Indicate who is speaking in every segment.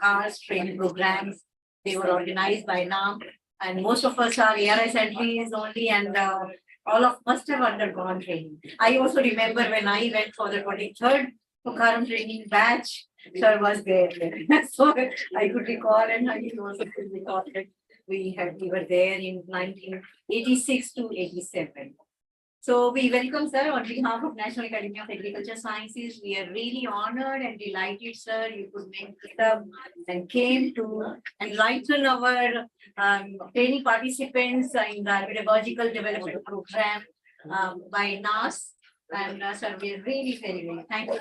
Speaker 1: cars, training programs. They were organized by NAM, and most of us are ARS entries only, and all of must have undergone training. I also remember when I went for the 23rd Pokaram training batch, sir was there. So I could recall, and I also could recall that we were there in 1986 to 87. So we welcome, sir, on behalf of National Academy of Agriculture Sciences. We are really honored and delighted, sir, you could make it up and came to enlighten our training participants in the Pedagogical Development Program by NAS. And sir, we are really very thankful.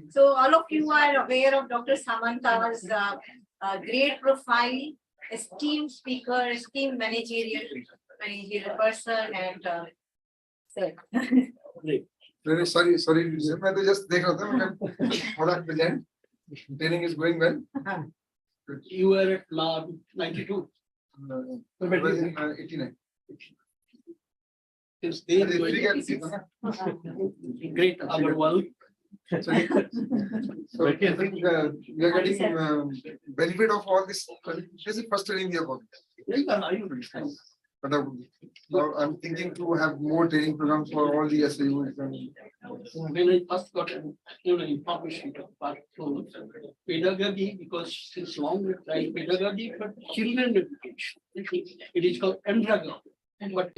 Speaker 1: So all of you are aware of Dr. Samantha's great profile, esteemed speaker, esteemed managerial person, and sir.
Speaker 2: Very sorry. I just present. Training is going well.
Speaker 3: You were at lab 92.
Speaker 2: 89.
Speaker 3: Since they great our world.
Speaker 2: So I think we are getting benefit of all this. This is first training we have got. But I'm thinking to have more training programs for all the SAUs.
Speaker 3: When I first got information about pedagogy, because since long time pedagogy for children education, it is called Andraga. But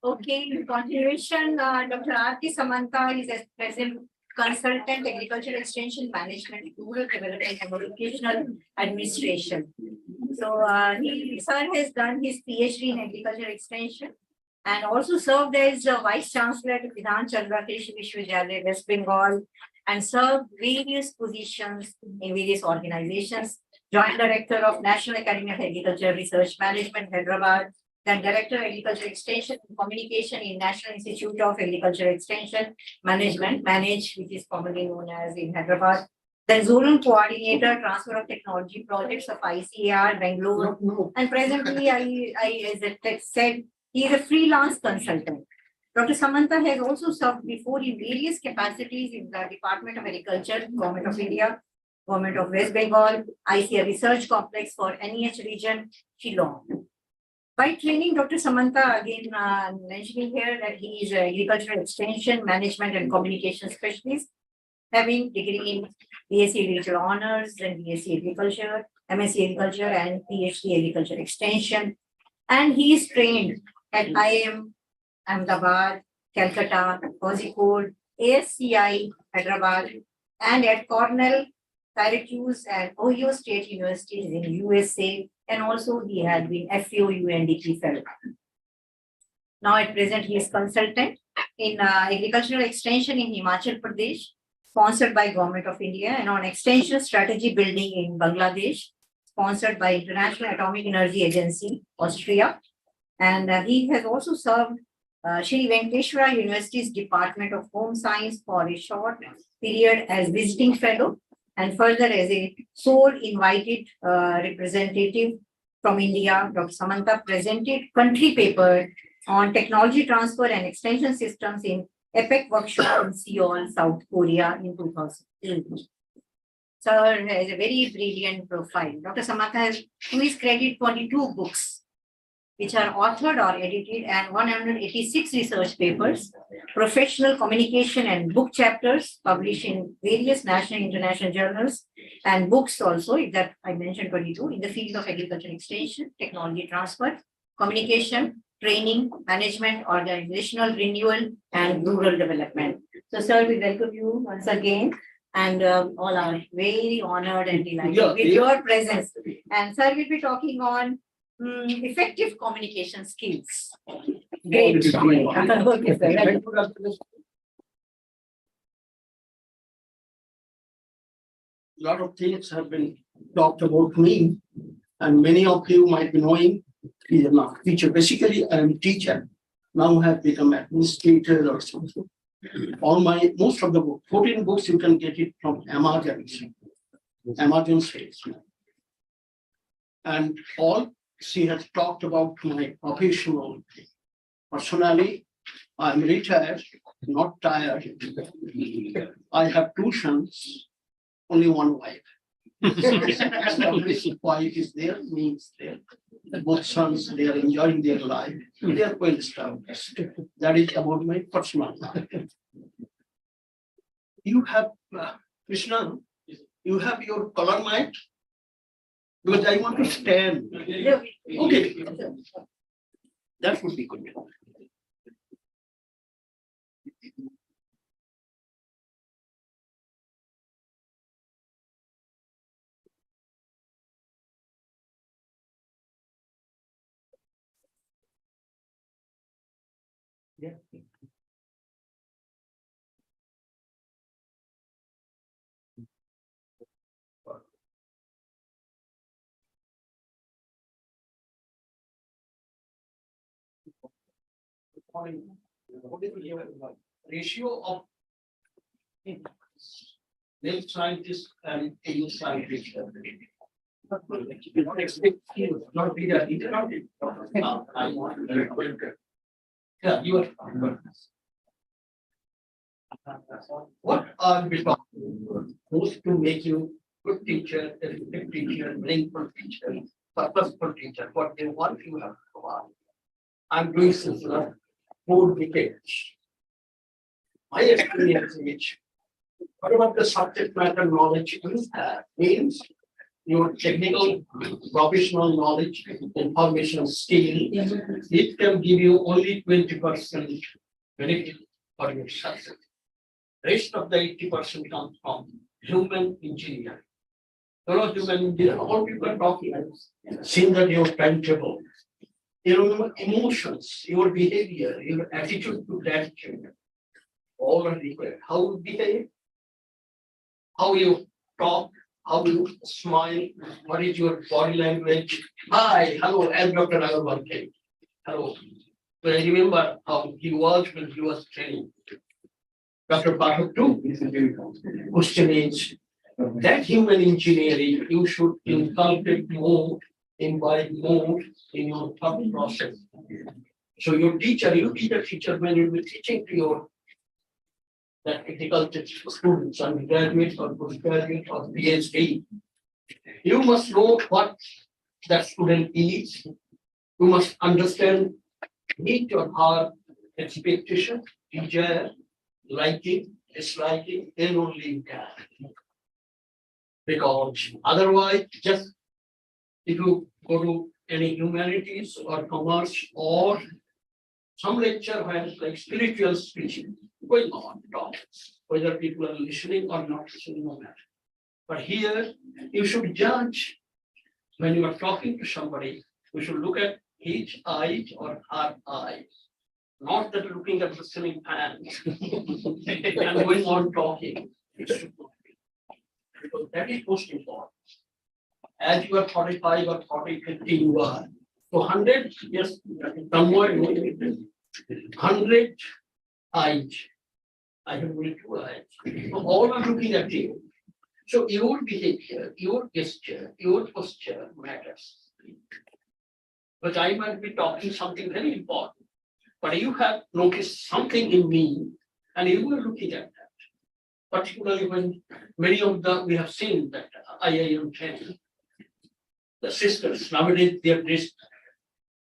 Speaker 1: Okay, in continuation, Dr. R.T. Samantha is a present consultant, agricultural extension management, rural development, and educational administration. So sir has done his PhD in agriculture extension and also served as vice chancellor at Vidhan Chandra Krishi Vishwavidyalaya, West Bengal, and served various positions in various organizations. Joint director of National Academy of Agriculture Research Management, Hyderabad. Then Director of Agriculture Extension and Communication in National Institute of Agriculture Extension Management, which is commonly known as in Hyderabad. Then Zonal Coordinator, Transfer of Technology Projects of ICAR, Bangalore. And presently, as I said, he is a freelance consultant. Dr. Samantha has also served before in various capacities in the Department of Agriculture, Government of India, Government of West Bengal, ICAR Research Complex for NEH region, Shillong. By training, Dr. Samantha, again mentioning here that he is an agricultural extension, management and communication specialist, having degree in BSc Agriculture Honors and BSc Agriculture, MSc Agriculture and PhD Agriculture Extension. And he is trained at IIM, Ahmedabad, Calcutta, Kozhikode, ASCI, Hyderabad, and at Cornell, Syracuse and Ohio State Universities in USA. And also he had been FAO UNDP fellow. Now at present he is consultant in agricultural extension in Himachal Pradesh, sponsored by Government of India, and on extension strategy building in Bangladesh, sponsored by International Atomic Energy Agency, Austria. And he has also served Shri Venkateshwara University's Department of Home Science for a short period as visiting fellow, and further as a sole invited representative from India. Dr. Samantha presented country paper on technology transfer and extension systems in EPEC workshop in Seoul, South Korea in 2008. Sir has a very brilliant profile. Dr. Samantha has, to his credit, 22 books which are authored or edited, and 186 research papers, professional communication and book chapters published in various national and international journals, and books also, that I mentioned 22, in the field of agriculture extension, technology transfer, communication, training, management, organizational renewal, and rural development. So, sir, we welcome you once again, and all are very honored and delighted with your presence. And sir will be talking on effective communication skills. Great. Okay, sir.
Speaker 3: A lot of things have been talked about me, and many of you might be knowing he is not teacher. Basically, I am a teacher. Now I have become administrator or something. Most of the books, 14 books, you can get it from Amazon. Amazon sales. And all she has talked about my professional. Personally, I'm retired, not tired. I have two sons, only one wife. Established wife is there, me is there. Both sons, they are enjoying their life. They are well established. That is about my personal life. You have, Krishna, you have your color mind? Because I want to stand. Okay. That would be good. Yeah. What is the ratio of male scientists and female scientists? Not expect you, not be a leader. I want to. Yeah, you are. What are we talking? Who's to make you good teacher, effective teacher, meaningful teacher, purposeful teacher? What they want you have to provide. I'm doing since 4 decades. My experience is whatever the subject matter knowledge you have means your technical professional knowledge, information skill, it can give you only 20% benefit for your success. Rest of the 80% comes from human engineering. Human engineering, all people are talking, seeing that your timetable, your emotions, your behavior, your attitude to gratitude, all are required. How you behave, how you talk, how you smile, what is your body language. Hi, hello, I'm Dr. Agarwal. Hello. But I remember how he was when he was training. Dr. Pathak too. Question is that human engineering you should inculcate more, imbibe more in your thought process. So your teacher, you teach a teacher when you will be teaching to your that critical students, undergraduates or postgraduates or PhD, you must know what that student is. You must understand meet your heart expectation, desire, liking, disliking, and only you can. Because otherwise, just if you go to any humanities or commerce or some lecture where it's like spiritual speaking going on, talk, whether people are listening or not listening, no matter. But here you should judge when you are talking to somebody, you should look at his eyes or her eyes. Not that looking at the ceiling fan and going on talking. Because that is most important. As you are 45 or 40, 50, you are. So 100, yes, somewhere 100 eyes. I have only 2 eyes. So all are looking at you. So your behavior, your gesture, your posture matters. But I might be talking something very important. But you have noticed something in me, and you were looking at that. Particularly when many of we have seen that IIM 10, the sisters, nowadays their dress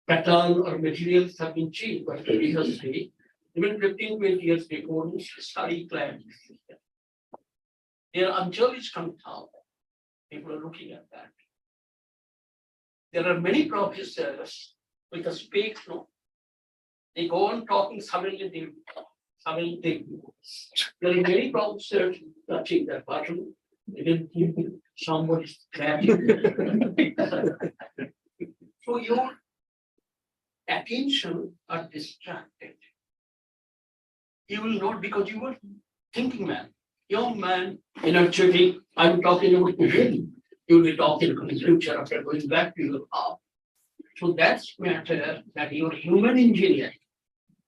Speaker 3: pattern or materials have been changed, but previously, even 15, 20 years before, study clad. Their anjal is coming out. People are looking at that. There are many professors with a speak, no. They go on talking, suddenly they there are many professors touching that button, even somebody scratching. So your attention are distracted. You will not, because you were thinking man, young man, energetic. I'm talking about today. You will be talking in the future after going back to your path. So that's matter that your human engineering,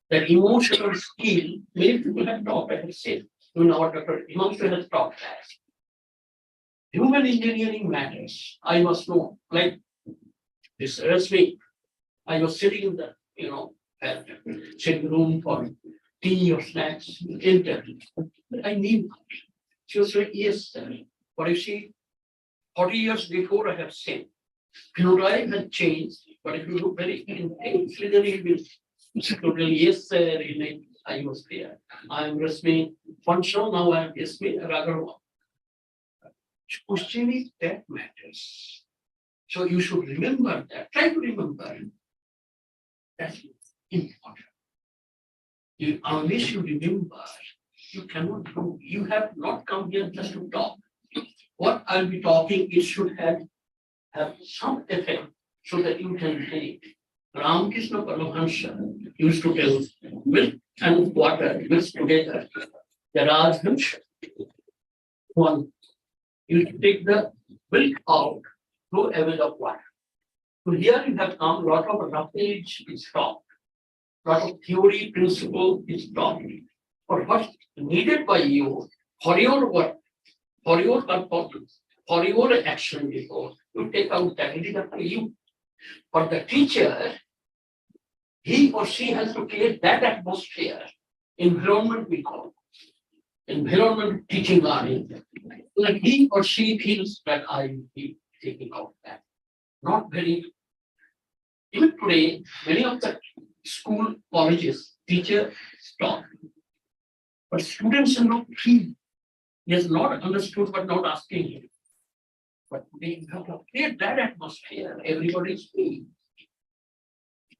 Speaker 3: that emotional skill, many people have talked, I have said, you know what Dr. Emotional has talked as. Human engineering matters. I must know, like this Rasmi, I was sitting in the, at sitting room for tea or snacks, enter. I knew. She was like, yes, sir. But you see, 40 years before I have seen, phenotype had changed, but if you look very intensely, then it will totally, yes, sir, in it, I was there. I am Rasmi functional, now I am Rasmi Ragarwal. Question is that matters. So you should remember that. Try to remember. That's important. Unless you remember, you cannot do. You have not come here just to talk. What I'll be talking, it should have some effect so that you can take. Ramakrishna Paramahansa used to tell milk and water mixed together. The Rajhansha, one, you take the milk out, throw away the water. So here you have come, lot of roughage is taught, lot of theory, principle is taught. But what's needed by you for your work, for your purpose, for your action before, you take out that, it is up to you. But the teacher, he or she has to create that atmosphere, environment we call it. Environment teaching learning. Like he or she feels that I will be taking out that. Not very. Even today, many of the school colleges, teachers stop. But students are not free. He has not understood but not asking him. But they have to create that atmosphere. Everybody is free.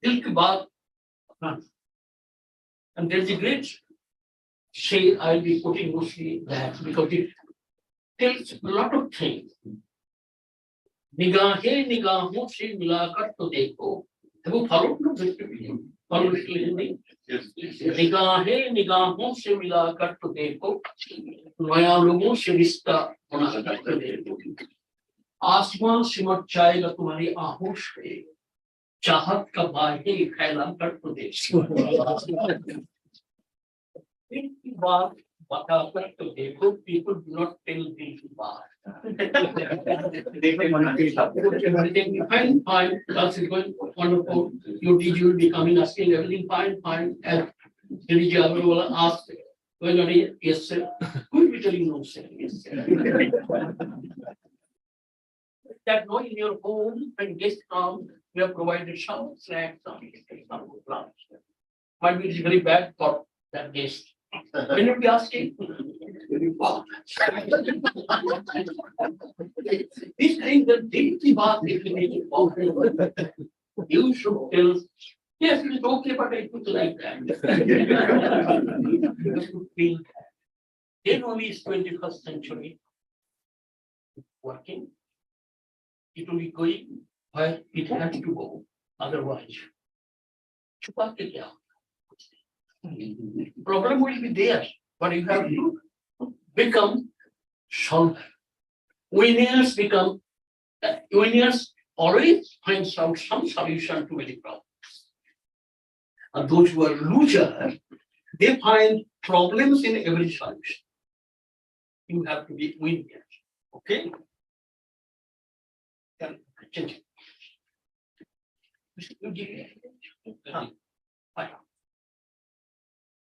Speaker 3: Till Kebab. And there's a great shade I'll be putting mostly that because it tells a lot of things. निगाहें निगाहों से मिलाकर तो देखो वो follow follow नहीं निगाहें निगाहों से मिलाकर तो देखो नया लोगों से रिश्ता बनाकर तो देखो आसमान सिमट जाएगा तुम्हारी आंखों से चाहत का बाहें फैला कर तो देखो बात बताकर तो देखो people do not tell the बात fine, that's going wonderful. You will be coming asking everything fine. And Dilija will ask, well, yes, sir. Who will be telling no, sir? Yes, sir. That no, in your home, when guests come, we have provided some snacks, some lunch. Might be very bad for that guest. When you be asking, this thing that deeply bath you should tell, yes, it's okay, but I put like that. Then only is 21st century working. It will be going where it has to go. Otherwise, problem will be there, but you have to become solver. Winners always finds out some solution to any problem. And those who are losers, they find problems in every solution. You have to be winners. Okay? Change it.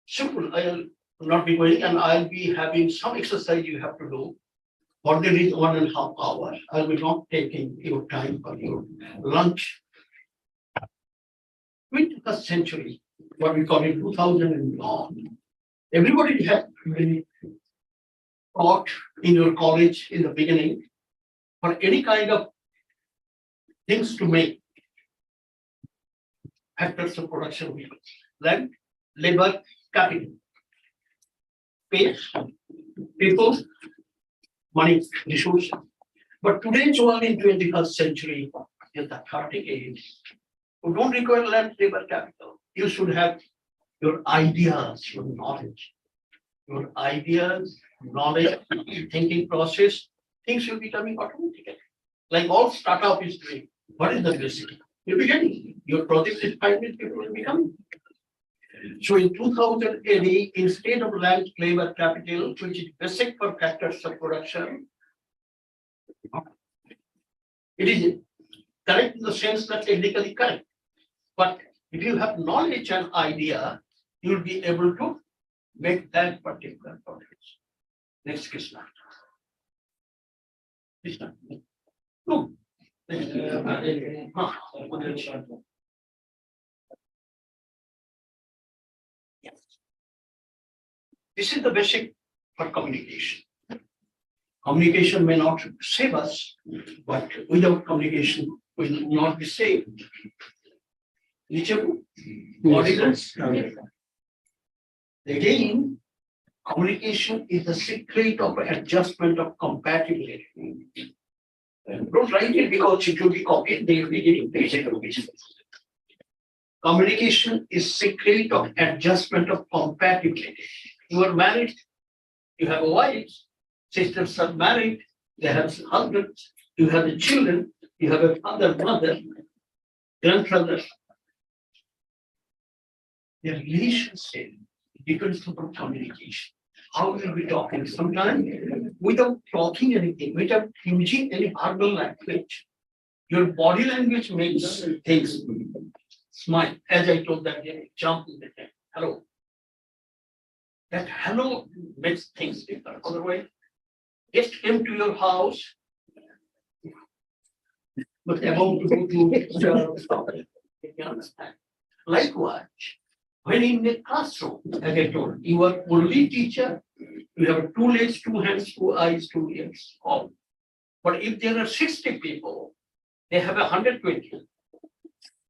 Speaker 3: Simple. I'll not be going, and I'll be having some exercise you have to do. For there is 1.5 hours. I will not taking your time for your lunch. 21st century, what we call it 2000 and beyond. Everybody had really taught in your college in the beginning for any kind of things to make factors of production, land, labor, capital, space, people, money, resources. But today's world in 21st century is the 30 age. You don't require land, labor, capital. You should have your ideas, your knowledge. Your ideas, knowledge, thinking process, things will be coming automatically. Like all startup is doing. What is the basic? You're beginning. Your project is 5 minutes, people will be coming. So in 2080, instead of land, labor, capital, which is basic for factors of production, it is correct in the sense that technically correct. But if you have knowledge and idea, you'll be able to make that particular progress. Next question. Krishna. No. Yes. This is the basic for communication. Communication may not save us, but without communication, we will not be saved. What is it? Again, communication is the secret of adjustment of compatibility. Don't write it because it will be copied. They will be getting basic communication. Communication is secret of adjustment of compatibility. You are married, you have a wife, sisters are married, they have husbands, you have the children, you have a father, mother, grandfather. Their relationship depends upon communication. How will we talking? Sometimes without talking anything, without using any verbal language, your body language makes things smile. As I told that example, hello. That hello makes things different. Otherwise, guest came to your house, but about to go to you understand. Likewise, when in the classroom, as I told, you are only teacher, you have 2 legs, 2 hands, 2 eyes, 2 ears, all. But if there are 60 people, they have 120.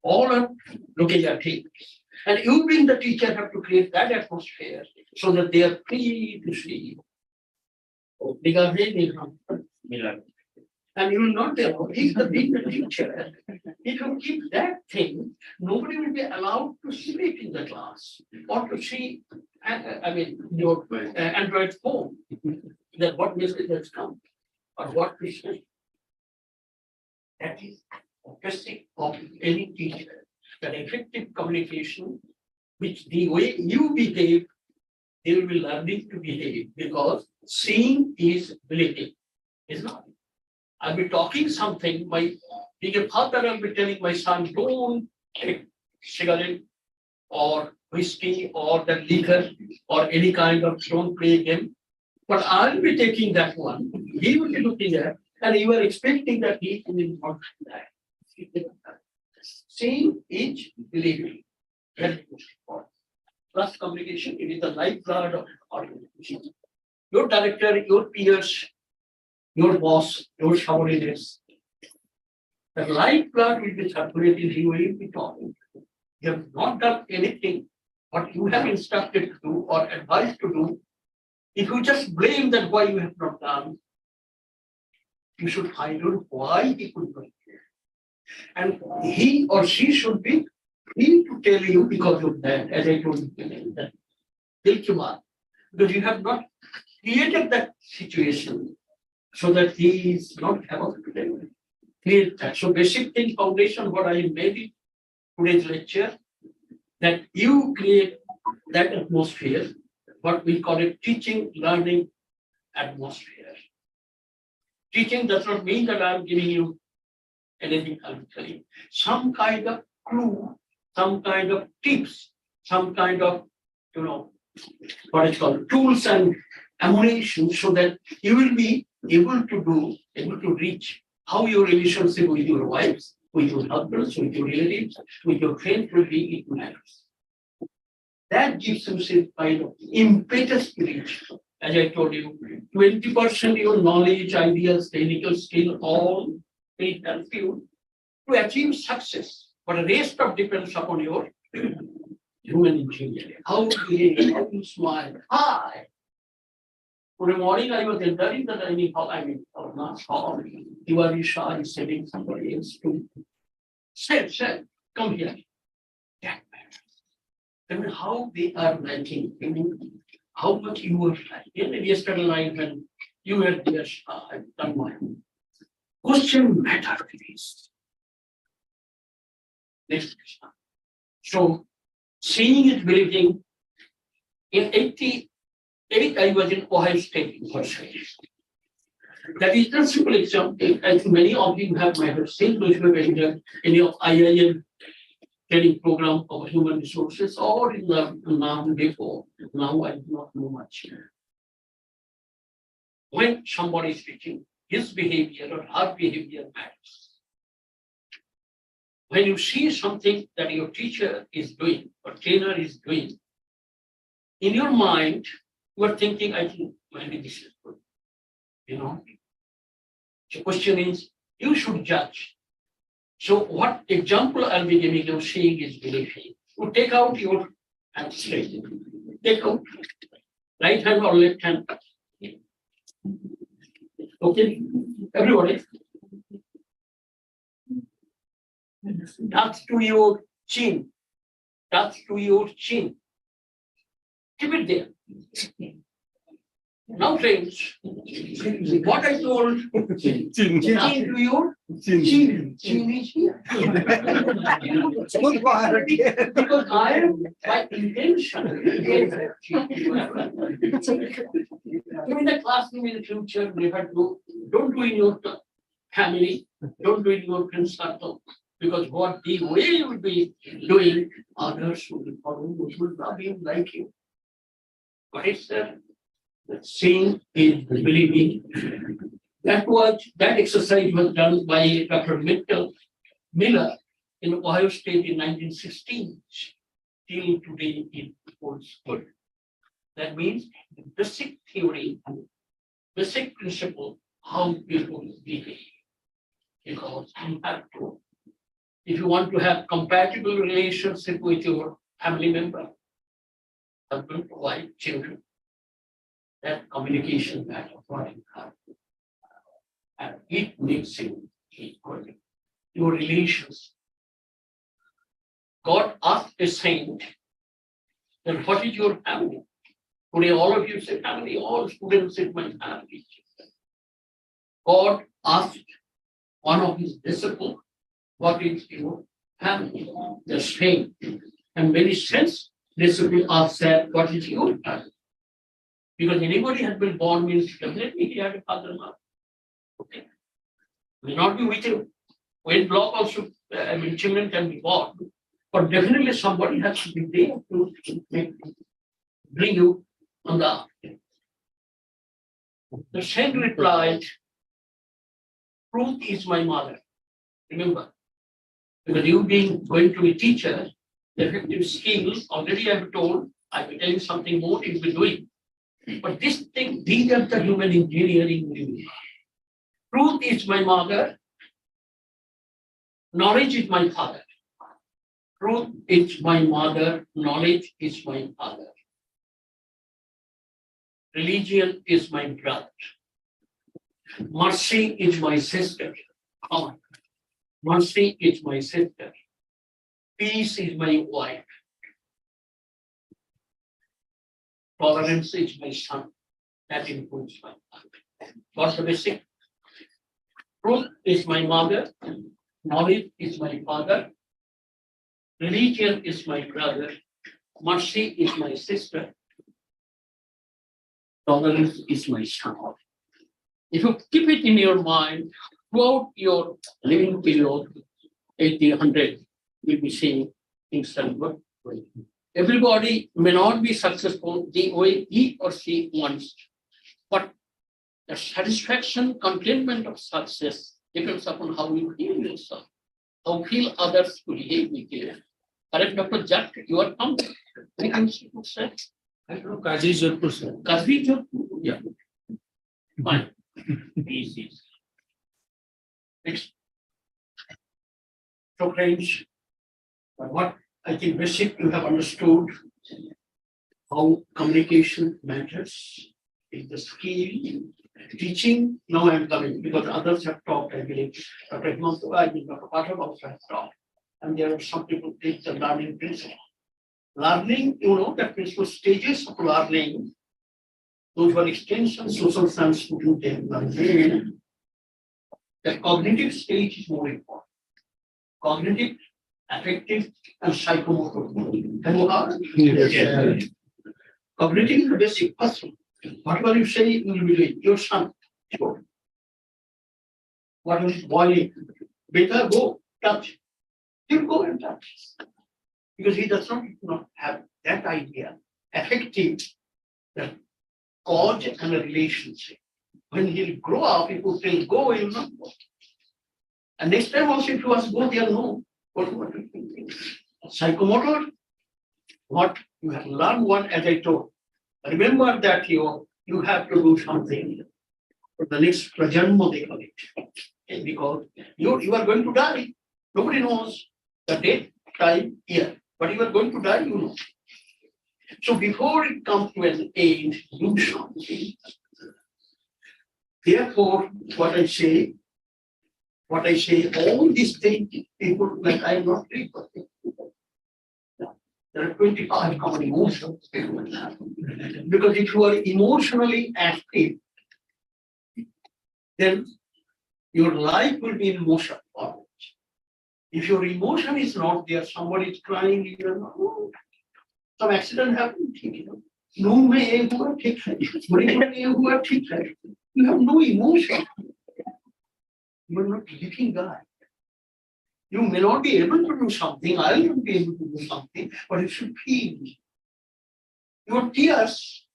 Speaker 3: All are looking at him. And you being the teacher have to create that atmosphere so that they are free to see. And you will not be allowed, he's the being the teacher. If you keep that thing, nobody will be allowed to sleep in the class or to see, your Android phone, that what message has come or what to say. That is the basic of any teacher, that effective communication, which the way you behave, they will be learning to behave, because seeing is believing, is not. I'll be talking something, my bigger father, I'll be telling my son, don't take cigarette or whiskey or the liquor or any kind of, don't play game. But I'll be taking that one. He will be looking at, and you are expecting that he will not do that. Seeing is believing. Very important. Plus communication, it is the lifeblood of organization. Your director, your peers, your boss, your subordinates. The lifeblood will be circulating, you will be talking. You have not done anything what you have instructed to do or advised to do. If you just blame that why you have not done, you should find out why he could not. And he or she should be free to tell you because of that, as I told you, that because you have not created that situation so that he is not able to create that. So basic thing, foundation, what I made it today's lecture, that you create that atmosphere, what we call it teaching, learning atmosphere. Teaching does not mean that I'm giving you anything, I'm telling you. Some kind of clue, some kind of tips, some kind of, what is called tools and ammunition, so that you will be able to reach how your relationship with your wives, with your husbands, with your relatives, with your friends will be, it matters. That gives you some kind of impetus to reach. As I told you, 20% your knowledge, ideas, technical skill, all will help you to achieve success. But the rest of depends upon your human engineering. How you smile. Hi. Today morning I was entering the dining hall, not hall. You are shy, sitting somebody else to said, come here. That matters. I mean, how they are liking, how much you were liking. Yesterday night when you were there, I've done mine. Question matter, please. Next question. So, seeing it, believing, in 88, I was in Ohio State University. That is the simple example. I think many of you might have seen those who have entered any of IIM training program of human resources or in the now before. Now I do not know much. When somebody is teaching, his behavior or her behavior matters. When you see something that your teacher is doing or trainer is doing, in your mind, you are thinking, I think maybe this is good. You know? The question is, you should judge. So what example I'll be giving you seeing is believing. You take out your hand straight. Take out right hand or left hand. Okay, everybody. Touch to your chin. Touch to your chin. Keep it there. Now, friends, what I told, touch to your chin. Chin is here. Because I am by intention. In the classroom in the future, never do, don't do in your family, don't do in your friend circle. Because what the way you will be doing, others will be following, which will not be like you. But it's seeing is believing. That exercise was done by Dr. Miller in Ohio State in 1916. Till today it holds good. That means the basic theory, basic principle, how people behave. Because you have to, if you want to have compatible relationship with your family member, husband, wife, children, that communication matters what you have. And it makes you equal. Your relations. God asked a saint, then what is your family? Today all of you say family, all students say my family. God asked one of his disciples, what is your family? The same. And many sense disciples asked that, what is your family? Because anybody has been born means definitely he had a father and mother. Okay. May not be with you. When block also, children can be born, but definitely somebody has to be there to bring you on the ark. The saint replied, truth is my mother. Remember, because you being going to be a teacher, the effective skills, already I have told, I will tell you something more you'll be doing. But this thing, these are the human engineering. Truth is my mother. Knowledge is my father. Truth is my mother. Knowledge is my father. Religion is my brother. Mercy is my sister. Come on. Mercy is my sister. Peace is my wife. Tolerance is my son. That includes my father. What's the basic? Truth is my mother. Knowledge is my father. Religion is my brother. Mercy is my sister. Tolerance is my son. If you keep it in your mind, throughout your living period, 80, 100, you'll be seeing things that good. Everybody may not be successful the way he or she wants, but the satisfaction, contentment of success depends upon how you feel yourself, how you feel others to behave with you. Correct, Dr. Jack, you are comfortable. Anything you say? I don't know, Kazi Jodhpur, sir. Kazi Jodhpur? Yeah. Fine. Easy. Next. So, friends, what I think basic you have understood how communication matters, is the skill, teaching. Now I am coming because others have talked, I believe. Dr. Himantu, I think Dr. Pathak also has talked. And there are some people take the learning principle. Learning, you know, that principle stages of learning, those were extensions, social science student they have learned. The cognitive stage is more important. Cognitive, affective, and psychomotor. Can you ask? Yes. Cognitive is the basic person. Whatever you say, you will be doing. Your son. Sure. what is boiling. Beta, go touch. He'll go and touch. Because he does not have that idea, effective, the cause and a relationship. When he'll grow up, if you tell go, he'll not go. And next time also, if you ask go, they'll know what you think. Psychomotor, what you have learned one, as I told. Remember that you have to do something for the next prajanma, they call it. Okay, because you are going to die. Nobody knows the date, time, year. But you are going to die, you know. So before it comes to an age, do something. Therefore, what I say, all these things, people like I am not people. There are 25 common emotions. Because if you are emotionally active, then your life will be in motion. If your emotion is not there, somebody is crying, you are not, oh, some accident happened, no may who take you have no emotion. You are not living guy. You may not be able to do something, I will not be able to do something, but you should feel. Your tears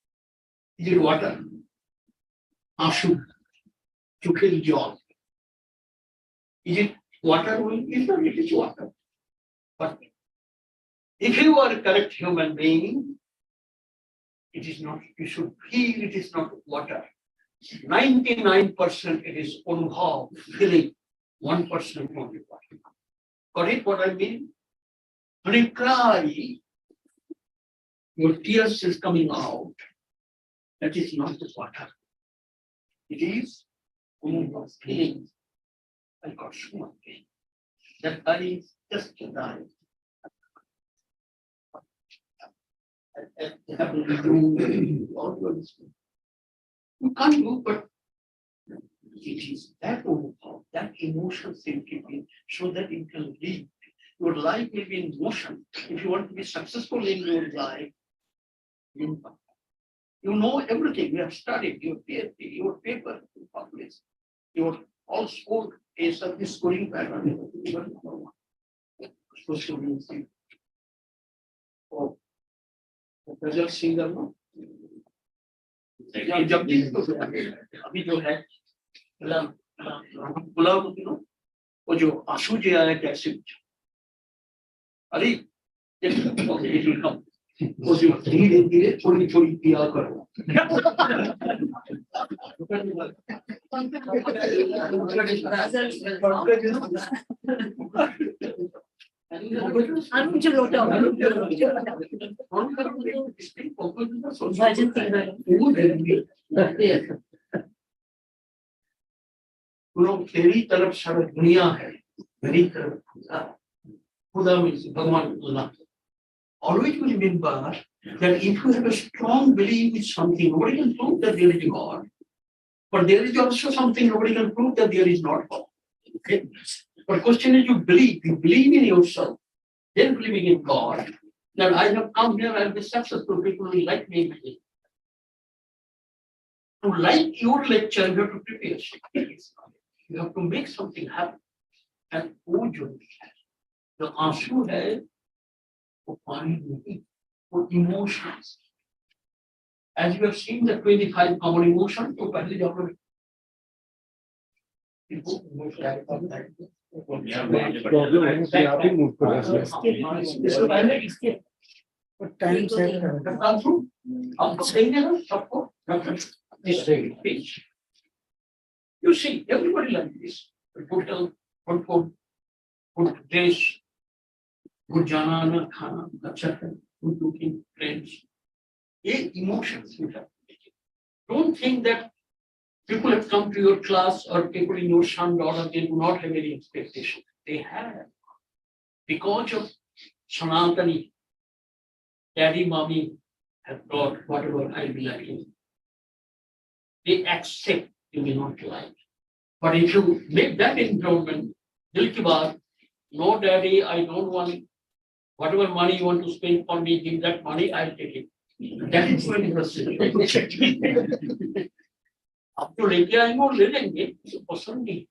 Speaker 3: is it water? Ashu, to kill joy. Is it water? It is water. But if you are a correct human being, it is not, you should feel it is not water. 99% it is anubhav, feeling, 1% only water. Got it what I mean? When you cry, your tears is coming out. That is not the water. It is anubhav, feeling. I got so much pain. That I just died. You have to do all this. You can't do, but it is that overpower, that emotion thinking, so that you can live. Your life will be in motion. If you want to be successful in your life, you know everything. You have studied your PhD, your paper, you publish, your all score is of this scoring pattern. Supposed to be oh, result singer, no? जब भी अभी जो है गुलाब वो जो आंसू जो आया कैसे अरे वो जो धीरे धीरे थोड़ी थोड़ी पिया करो तेरी तरफ सारा दुनिया है मेरी तरफ खुदा में भगवान अल्लाह always remember that if you have a strong belief in something, nobody can prove that there is a God. But there is also something nobody can prove that there is not God. Okay? But the question is you believe in yourself, then believing in God. That I have come here, I will be successful, people will like me. To like your lecture, you have to prepare something. You have to make something happen. And वो जो the आंसू है वो पानी नहीं वो emotions. As you have seen the 25 common emotions, तो पहले जब लोग
Speaker 4: टाइम सेट
Speaker 3: हम कहेंगे ना सबको this page. You see, everybody like this. Good health, good food, good dress, good jana, khana, अच्छा है, good looking friends. ये emotions you have. Don't think that people have come to your class or people in your son daughter, they do not have any expectation. They have. Because of Sanatani, daddy, mommy have brought whatever I be liking. They accept you may not like. But if you make that environment, dil ki baat, no daddy, I don't want whatever money you want to spend for me, give that money, I'll take it. That is 20%. अब तो लेके आएंगे और ले लेंगे पसंद नहीं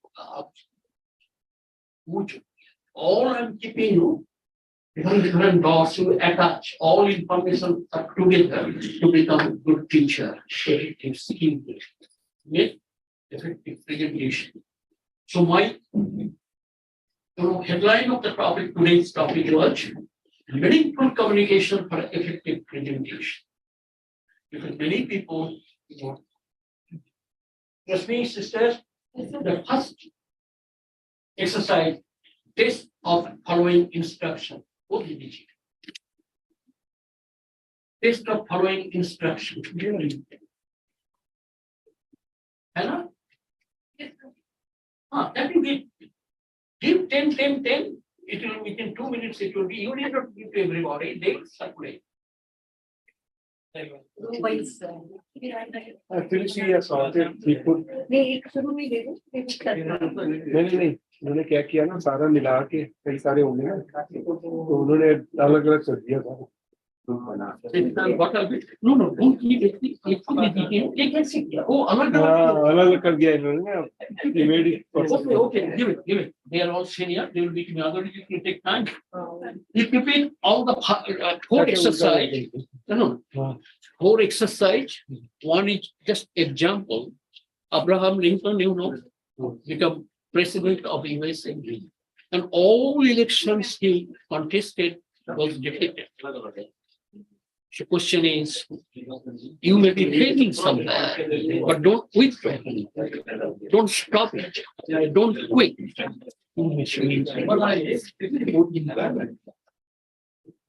Speaker 3: which all I'm keeping you different dots to attach all information together to become a good teacher, effective skill, effective presentation. So my headline of the topic, today's topic was meaningful communication for effective presentation. Because many people, trust me, sisters, the first exercise, test of following instruction. What did it? Test of following instruction. Hello? That will be give 10, 10, 10. It will within 2 minutes. It will be you need not give to everybody. They will circulate.
Speaker 5: Actually, she has sorted people. नहीं उन्होंने क्या किया ना सारा मिला के कई सारे होंगे ना तो उन्होंने अलग अलग कर दिया था
Speaker 3: No, don't keep it. It could be detailed. They can see. Oh,
Speaker 5: अलग अलग कर दिया इन्होंने
Speaker 3: Okay, give it. They are all senior. They will be together. Otherwise, it will take time. If you pick all the 4 exercise, four exercise. One is just example. Abraham Lincoln, become president of USA, and all elections he contested was defeated. The question is, you may be failing somewhere, but don't withdraw. Don't stop it. Don't quit.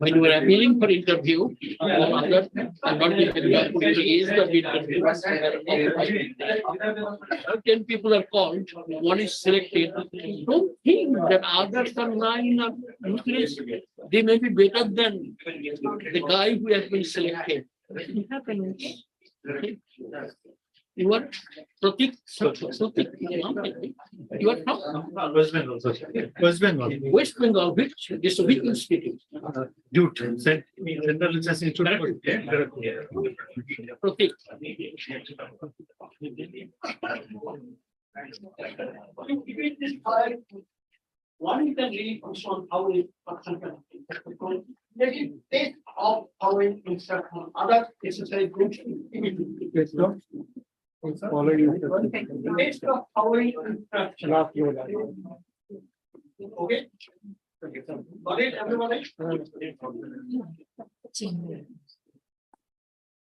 Speaker 3: When you are appealing for interview, I'm not going to age the interview. 10 people are called, one is selected. Don't think that others are 9 or useless. They may be better than the guy who has been selected. It happens. You are Pratik. You are from
Speaker 5: West Bengal.
Speaker 3: West Bengal, which is a big institute.
Speaker 5: Central Research Institute.
Speaker 3: Pratik. One you can really focus on how it functions. Maybe take off following instruction. Other exercise groups. Taste of following instruction. Okay. Got it, everybody?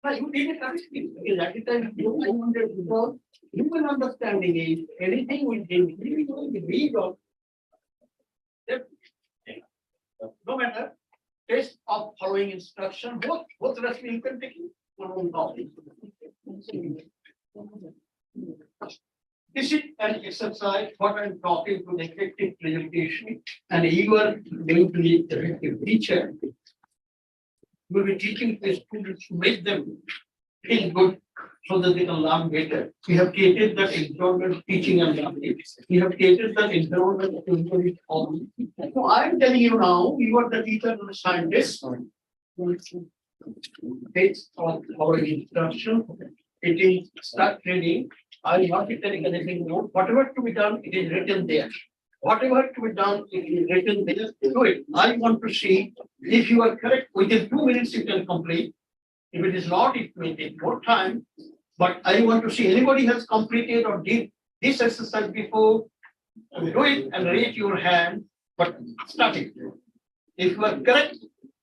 Speaker 3: You need a correction. That is time you because human understanding is anything we did, we read or no matter. Test of following instruction. Both rest you can take one own copy. This is an exercise what I'm talking to the effective presentation, and you are going to be the effective teacher. You will be teaching the students to make them feel good so that they can learn better. We have created that environment teaching and learning. We have created that environment of so I'm telling you now, you are the teacher and the scientist. Based on our instruction, it is start training. I will not be telling anything more. Whatever to be done, it is written there. Whatever to be done, it is written there. Do it. I want to see if you are correct. Within 2 minutes, you can complete. If it is not, it may take more time. But I want to see anybody has completed or did this exercise before. Do it and raise your hand. But start it. If you are correct,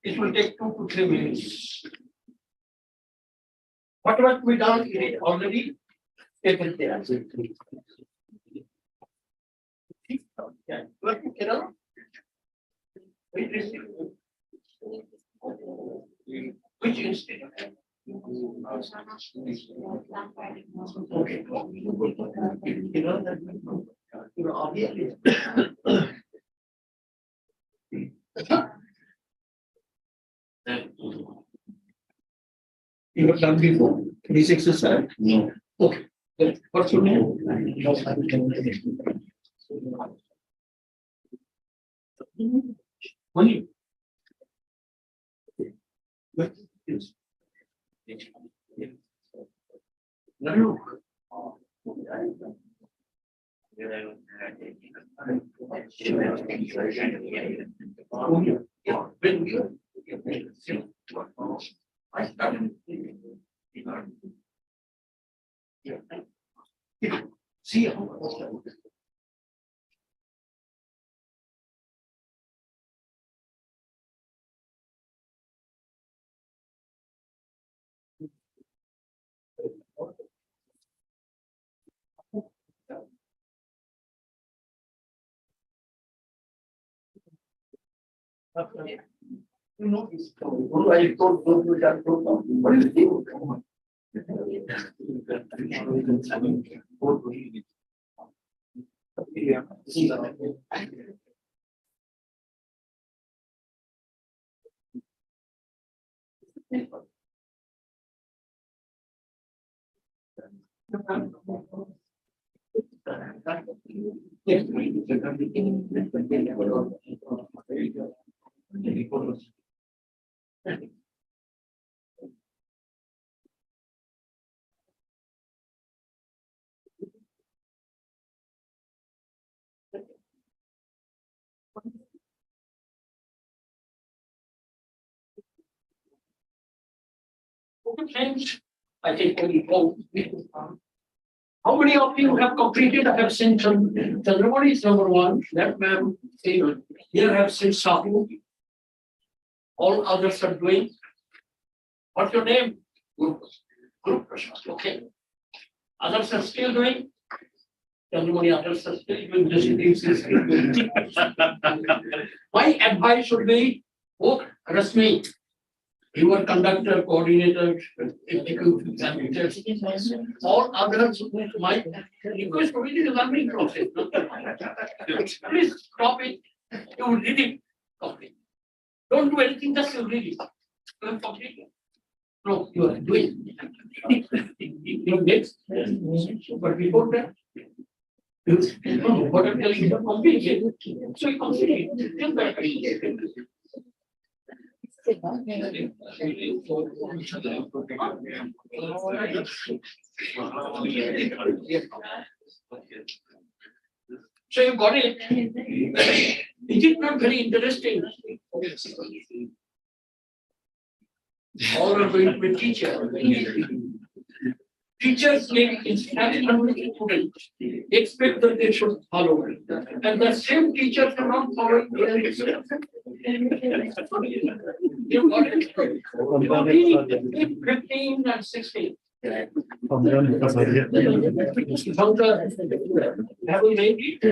Speaker 3: it will take 2 to 3 minutes. Whatever to be done, it is already taken there. Which institute? Okay. Obviously. You have done before this exercise? No. Okay. What's your name? Money. Yes. No. I started. See how. You know, this. I don't do that. What is it? Friends, I think we go. How many of you have completed? I have seen Chandramani is number one. That ma'am, here I have seen Sahu. All others are doing. What's your name? Group. Okay. Others are still doing. Chandramani, others are still doing this. My advice would be, book Rasmi. You are conductor, coordinator, executive, all others. My request for you is learning process. Please stop it. You read it. Copy. Don't do anything, just you read it. You have completed. No, you are doing. You next. But before that, what I'm telling you, complete it. So you complete it. Just that. So you got it. Is it not very interesting? All are going to be teacher. Teachers make instructional students expect that they should follow it. And the same teachers are not following their instructions. You got it? You read 15 and 16. Have you read it?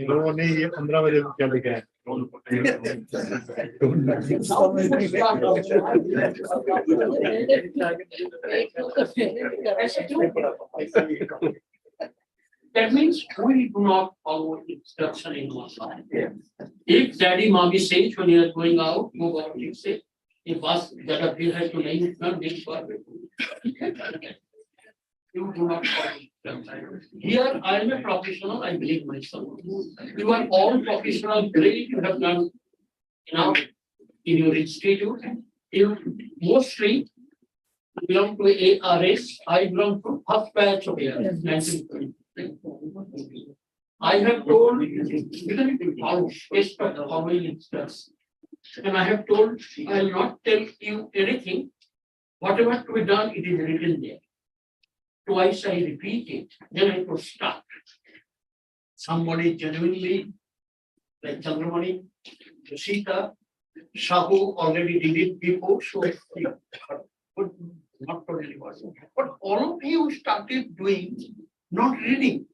Speaker 5: लोगों ने ये 15 बजे क्या लिखा है
Speaker 3: That means we do not follow instruction in one line. If daddy mommy says when you are going out, go out, you say, if us that appear has to name it, not this for you do not follow instruction. Here I am a professional, I believe myself. You are all professional, great, you have done enough in your institute. You mostly belong to ARS, I belong to first batch of ARS, 1920. I have told following instructions, and I have told I will not tell you anything. Whatever to be done, it is written there. Twice I repeat it, then I could start. Somebody genuinely, like Chandramani, Sita, Sahu already did it before, so but not for anybody. But all of you started doing, not reading.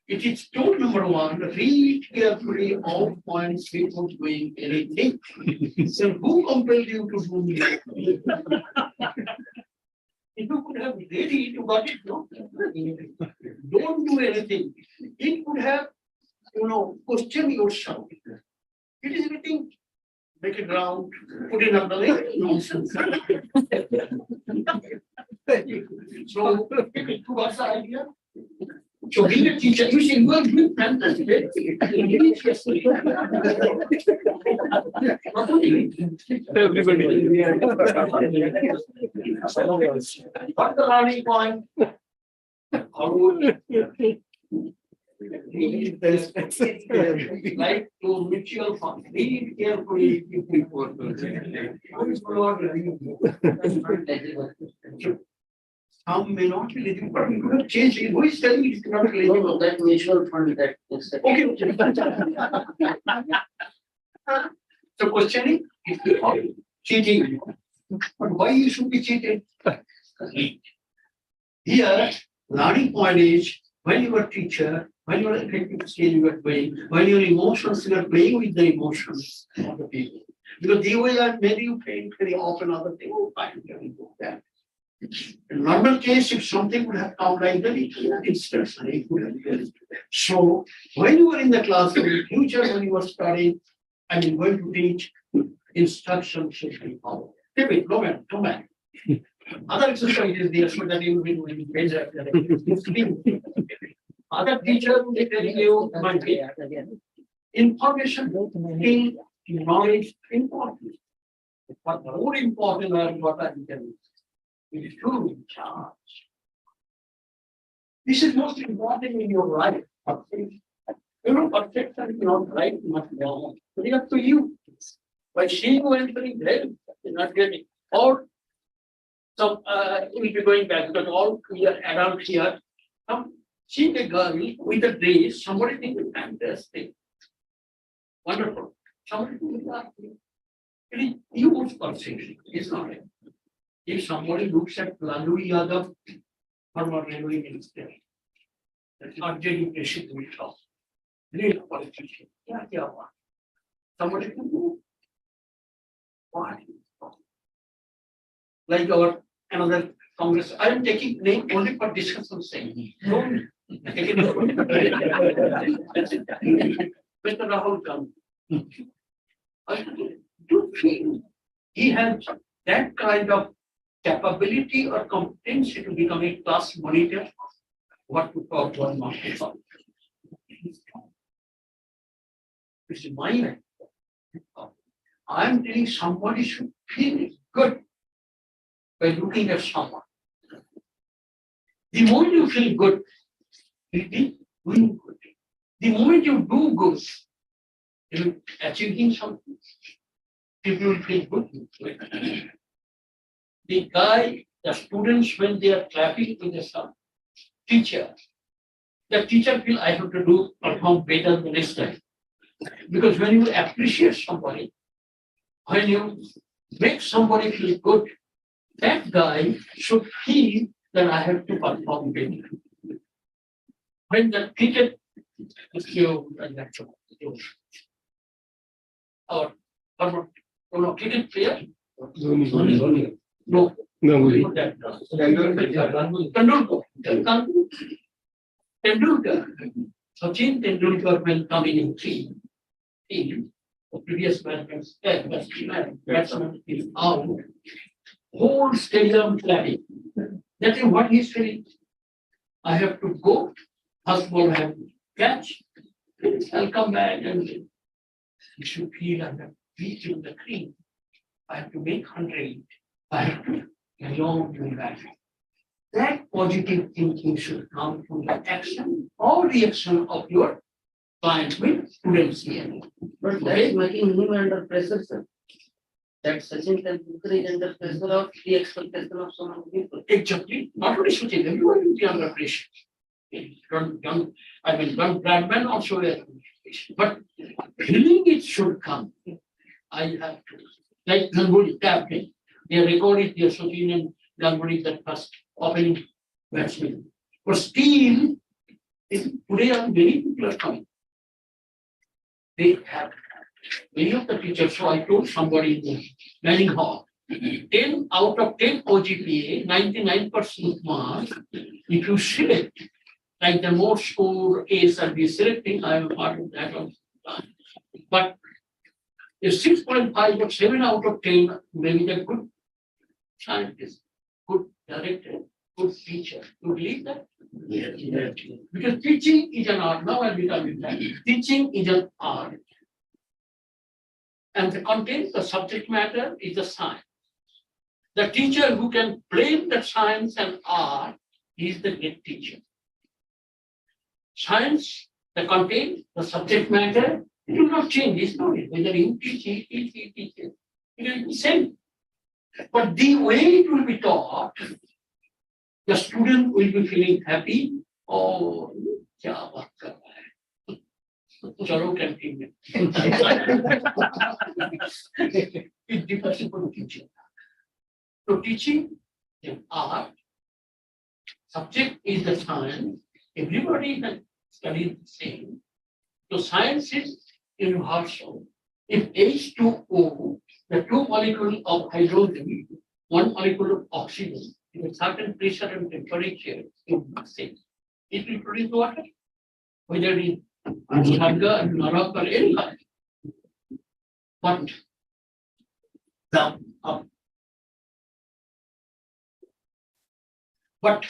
Speaker 3: It is told number one, read carefully all points before doing anything. So who compelled you to do it? If you could have read it, you got it, no? Don't do anything. It could have, question yourself. It is written, make it round, put it under the nonsense. So, what's the idea? So being a teacher, you see, you are doing fantastic.
Speaker 5: Everybody.
Speaker 3: What the learning point? How like to mutual funds, read carefully before. Some may not be eligible, but we could have changed it. Who is telling you it's not eligible?
Speaker 6: That mutual fund that is.
Speaker 3: Okay. So questioning, cheating. But why you should be cheated? Here, learning point is when you are a teacher, when you are affective skill you are playing, when your emotions, you are playing with the emotions of the people. Because they will are maybe you playing very often other thing, oh fine, can we do that? In normal case, if something would have come like that, it's so when you were in the classroom, in future when you were studying and you were to teach, instruction should be followed. David, go back, come back. Other exercises there so that you will be doing better. Other teacher will tell you might be information, skill, knowledge, important. But more important are what I tell you. It is true in charge. This is most important in your life. You know, perfection is not right, not wrong. It is up to you. By seeing you entering there, you're not getting. Or some we'll be going back because all we are adults here. Seeing a girl with a dress, somebody thinks it's fantastic. Wonderful. Somebody thinks it is huge perception. It's not it. If somebody looks at Lalu Yadav, former railway minister, that's not getting a shit with us. Real politician. Yeah. Somebody can move. Why? Like our another Congress. I am taking name only for discussion sake. Don't take it. Mr. Rahul Gandhi. I do feel he has that kind of capability or competency to become a class monitor, what to call one master. This is my idea. I am telling somebody should feel good by looking at someone. The moment you feel good, you'll be doing good. The moment you do good, you're achieving something. People will feel good. The students, when they are clapping to the teacher, the teacher feel I have to perform better the next time. Because when you appreciate somebody, when you make somebody feel good, that guy should feel that I have to perform better. When the teacher is you and that's or cricket player, no. Tendulkar. Sachin Tendulkar when coming in team, previous batsman is out. Whole stadium clapping. That is what he's feeling. I have to go. First ball I have to catch. I'll come back and you should feel I have reached the cream. I have to make 100. I have to carry on doing that. That positive thinking should come from the action or reaction of your client with students here.
Speaker 6: But that is making him under pressure, sir. That Sachin Tendulkar is under pressure of the expectation of so many people.
Speaker 3: Exactly. Not only Sachin, everyone will be under pressure. Young, Bradman also is under pressure. But feeling it should come. I have to. Like Ganguly, captain. They recorded their Sachin and Ganguly that first opening batsman. But still, today many people are coming. They have many of the teachers. So I told somebody in the dining hall, 10 out of 10 OGPA, 99% marks, if you select, like the more score A's are be selecting, I am a part of that also. But a 6.5 or 7 out of 10, maybe the good scientist, good director, good teacher. You believe that? Yes. Because teaching is an art. Now I'll be telling that. Teaching is an art. And the content, the subject matter is the science. The teacher who can blend the science and art is the great teacher. Science, the content, the subject matter, it will not change. It's not it. Whether you teach it, it will be same. But the way it will be taught, the student will be feeling happy. Oh, kya baat kar raha hai. Chalo canteen mein. It depends upon teaching. So teaching is art. Subject is the science. Everybody has studied the same. So science is universal. If H2O, the two molecules of hydrogen, one molecule of oxygen, in a certain pressure and temperature, is the same. It will produce water, whether it is Ashwagandha and Narak or any kind. But the but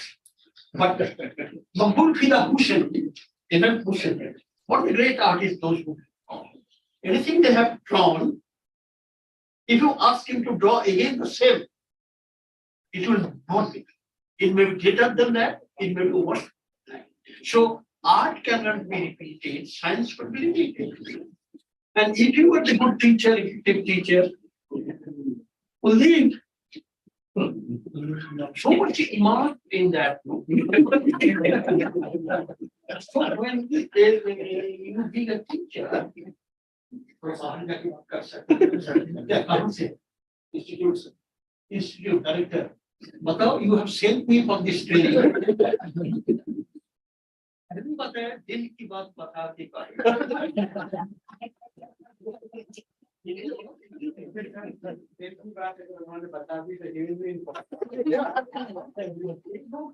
Speaker 3: Mabul Fida Hussein, Imam Hussein, what a great artist those who anything they have drawn, if you ask him to draw again the same, it will not be. It may be greater than that, it may be worse. So art cannot be repeated, science could be repeated. And if you were the good teacher, effective teacher, only so much iman in that. So when you be a teacher, institute director, बताओ, you have sent me for this training. नहीं पता है, दिल की बात बता के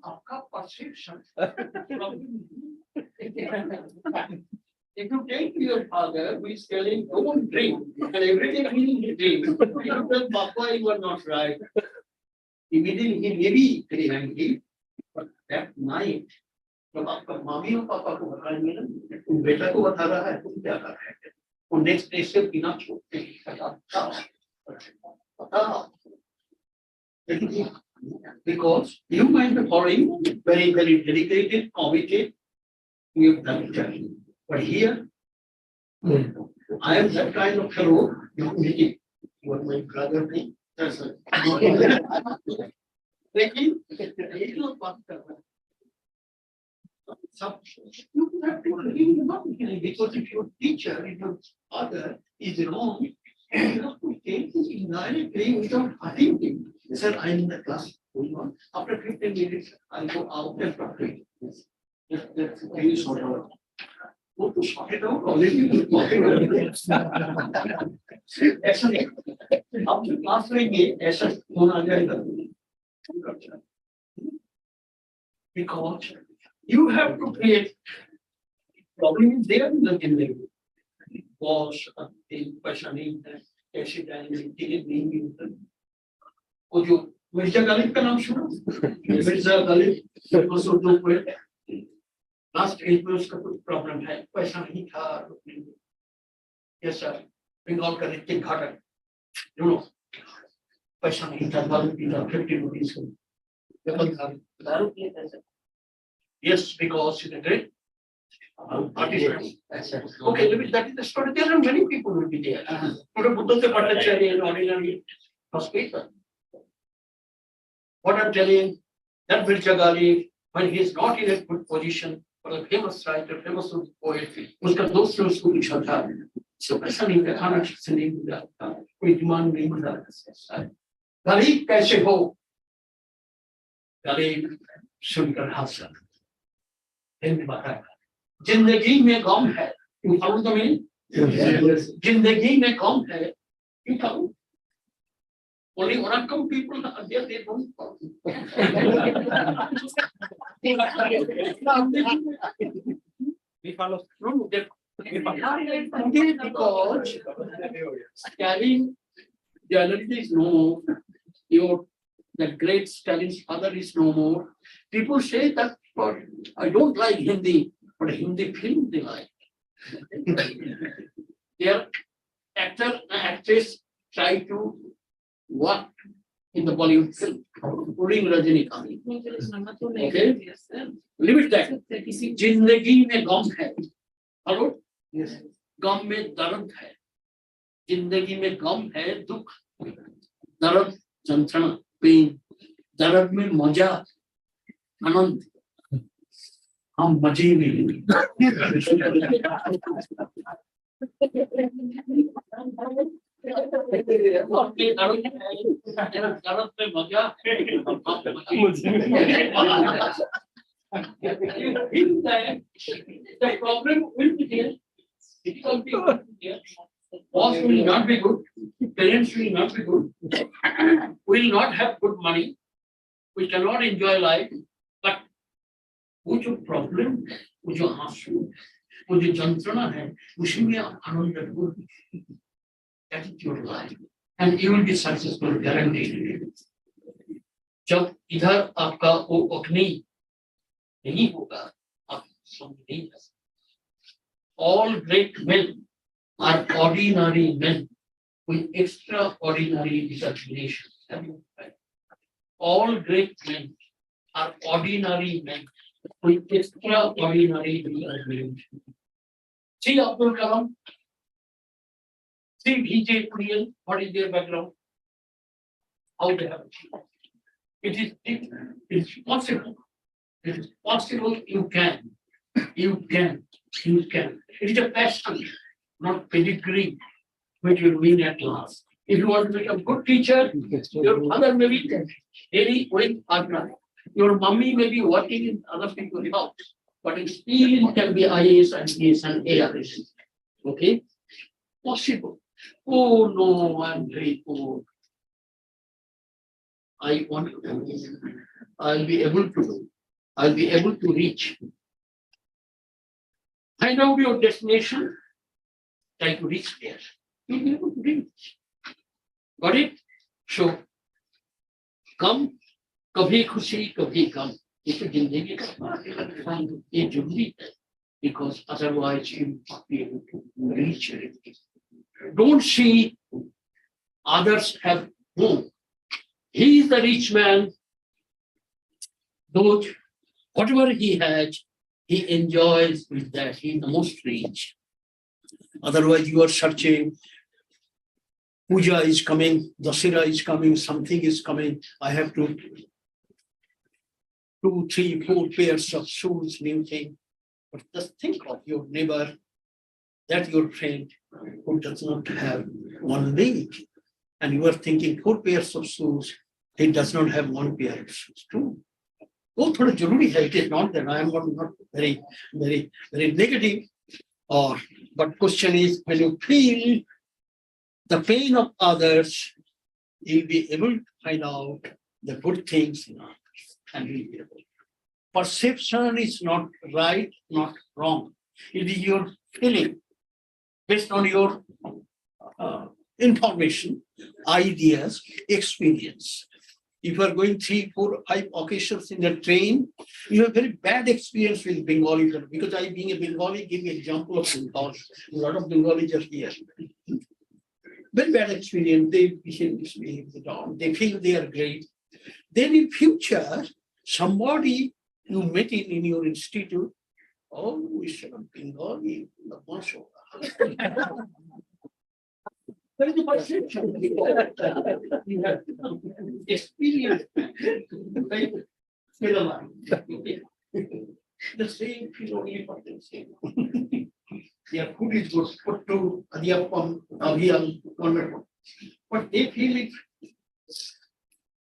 Speaker 3: आपका perception. If you take your father who is telling don't drink and everything he drinks, you tell Papa you are not right. Immediately he may be very angry, but that night, जब आपका मामी और पापा को बताएंगे ना, तुम बेटा को बता रहा है, तुम क्या कर रहे हैं? वो next day से बिना छोड़ते हैं, because you might be following very, very dedicated, committed, you have done it. But here, I am that kind of fellow, you make it. You are my brother, me. That's it. Lekin, ये जो बात कर रहा है, सब you have to believe in nothing, because if your teacher, if your father is wrong, you have to take this indirectly without hurting him. Sir, I am in the class going on. After 15 minutes, I'll go out and talk to him. That's really sort of. वो तो sort it out already. ऐसा नहीं, आप जो class लेंगे ऐसा phone आ जाएगा. Because you have to create problem is there in the beginning. Boss, पैसा नहीं है, ऐसे टाइम नहीं मिलता. वो जो मिर्जा गालिब का नाम सुना? Mirza Ghalib was so dope. Last 8 months का कुछ प्रॉब्लम है, पैसा नहीं था. Yes sir, बंगाल का ऋतिक घाटक, you know, पैसा नहीं था, दारू पीता 50 rupees का.
Speaker 6: दारू पिए कैसे?
Speaker 3: Yes, because he's a great artist. Okay, that is the story. There are many people will be there. Buddha se Bhattacharya and ordinary hospital. What I'm telling, that Mirza Ghalib, when he is not in a good position, for a famous writer, famous poet, उसका दोस्त ने उसको पूछा था, इसको पैसा नहीं था, खाना ठीक से नहीं मिला था, कोई डिमांड नहीं मिला था. गरीब कैसे हो? गरीब सुनकर हंसा. जिंदगी में गम है, you follow the meaning? जिंदगी में गम है, you follow? Only one people are there, they don't follow.
Speaker 5: We follow.
Speaker 3: No, because carrying journalist is no, your that great Stalin's father is no more. People say that, but I don't like Hindi, but Hindi film they like. Their actor and actress try to work in the Bollywood film, including Rajinikanth. Okay, leave it that. जिंदगी में गम है, hello, गम में दर्द है, जिंदगी में गम है, दुख, दर्द, जंत्रणा, पेन, दर्द में मजा, आनंद, हम मजे में दर्द में मजा, the problem will be there. Difficulty will be there. Boss will not be good. Parents will not be good. Will not have good money. We cannot enjoy life. But वो जो problem, वो जो आंसू, वो जो जंत्रणा है, उसमें आनंद रखो. That is your life, and you will be successful, guaranteed. जब इधर आपका वो अग्नि नहीं होगा, आप समझ नहीं कर सकते. All great men are ordinary men with extraordinary determination. All great men are ordinary men with extraordinary determination. See Abdul Kalam, see V.J. Kurian, what is their background? How they have achieved. It is possible. It is possible, you can. It is a passion, not pedigree, which will win at last. If you want to become a good teacher, your father may be daily going partner. Your mummy may be working in other people's house, but it still can be IAS and PS and ARS. Okay? Possible. Oh no, I'm very poor. I want to do this. I'll be able to do. I'll be able to reach. Find out your destination, try to reach there. You'll be able to reach. Got it? So, come, kabhi khushi, kabhi gum. It's a zindagi ka part. It's jumdi, because otherwise you will not be able to reach it. Don't see others have more. He is the rich man. Those, whatever he has, he enjoys with that. He is the most rich. Otherwise, you are searching. Puja is coming, Dasira is coming, something is coming. I have to 2, 3, 4 pairs of shoes, new thing. But just think of your neighbor, that your friend who does not have one leg. And you are thinking 4 pairs of shoes, he does not have 1 pair of shoes too. Oh, thoda jaruri hai. It is not that I am not very negative. But question is, when you feel the pain of others, you'll be able to find out the good things in others. And you'll be able. Perception is not right, not wrong. It is your feeling based on your information, ideas, experience. If you are going 3, 4, 5 occasions in the train, you have very bad experience with Bengali, because I, being a Bengali, give me example of Bengali. A lot of Bengalis are here. Very bad experience. They misbehave, they feel they are great. Then in future, somebody you met in your institute, oh, we should have Bengali, the Masho. There is a perception. You have experience. Right? The same feel only for the same. Their food is good, put to Adiyapam, Abhiyam, wonderful. But they feel it.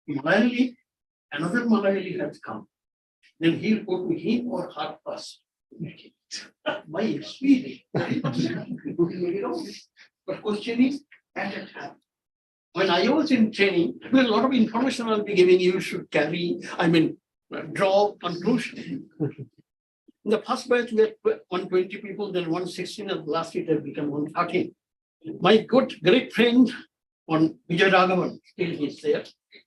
Speaker 3: Malayali, another Malayali has come. Then he'll go to him or her first. My experience. But question is, at a time. When I was in training, there was a lot of information I'll be giving you should carry, draw conclusion. In the first batch, we had 120 people, then 116, and last year it had become 113. My great friend on Vijay Raghavan, still he's there.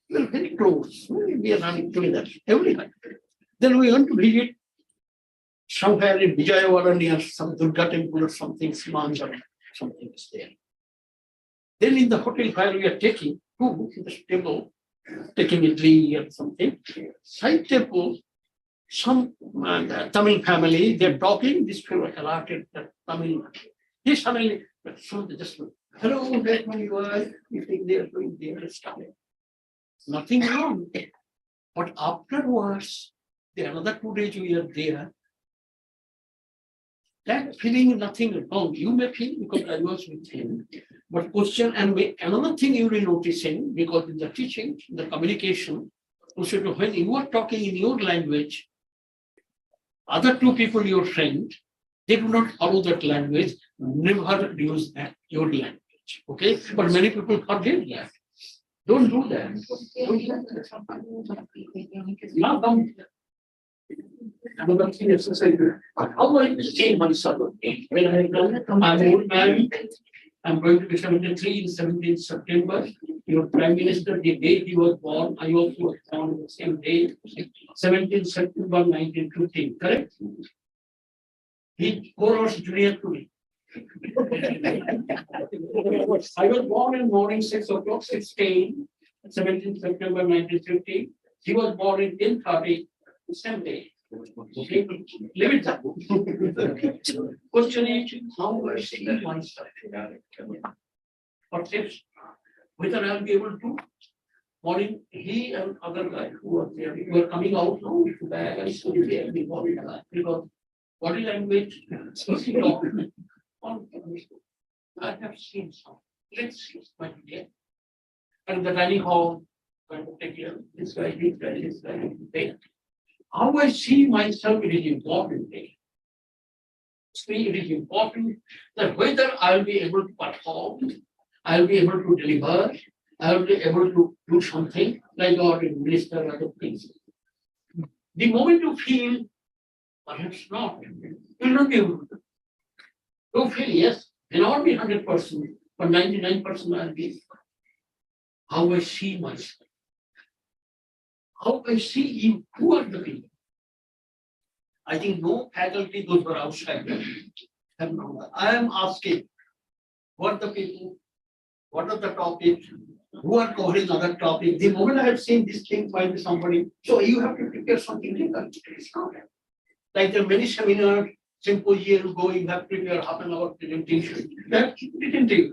Speaker 3: We were very close. We are running together every night. Then we went to visit somewhere in Vijayawada near some Durga temple or something, Smans or something is there. Then in the hotel while we are taking food in the table, taking idli or something, side table, some Tamil family, they're talking, this fellow alerted that Tamil. He suddenly, so they just, hello, that money was, you think they are doing their stuff. Nothing wrong. But afterwards, the another 2 days we are there, that feeling nothing wrong. You may feel because I was with him. But question and another thing you will noticing, because in the teaching, the communication, also when you are talking in your language, other two people, your friend, they do not follow that language, never use that, your language. Okay? But many people forget that. Don't do that. Don't do that. Not don't. Another thing is to say, how I see myself when I'm old man, I'm going to be 73 in 17th September. Your Prime Minister, the day he was born, I also was born on the same day, 17th September 1915, correct? He 4 hours junior to me. I was born in morning 6 o'clock, 16, 17th September 1950. He was born in 10:30, same day. Okay, live it up. Question is, how I see myself? Or tips, whether I'll be able to. Morning, he and other guy who were there, we were coming out now to bag and so there because body language, I have seen some. Let's see, my dear. And the dining hall, going to take care. This guy, this guy. How I see myself, it is important. It is important that whether I'll be able to perform, I'll be able to deliver, I'll be able to do something like our minister or other things. The moment you feel, perhaps not, you'll not be able to do. You feel, yes, may not be 100%, but 99% I'll be. How I see myself. How I see you, who are the people? I think no faculty, those who are outside, have known that. I am asking, what the people, what are the topics, who are covering other topics? The moment I have seen this thing might be somebody, so you have to prepare something different. It's not like there are many seminars, symposium go, you have to prepare half an hour presentation. That didn't take.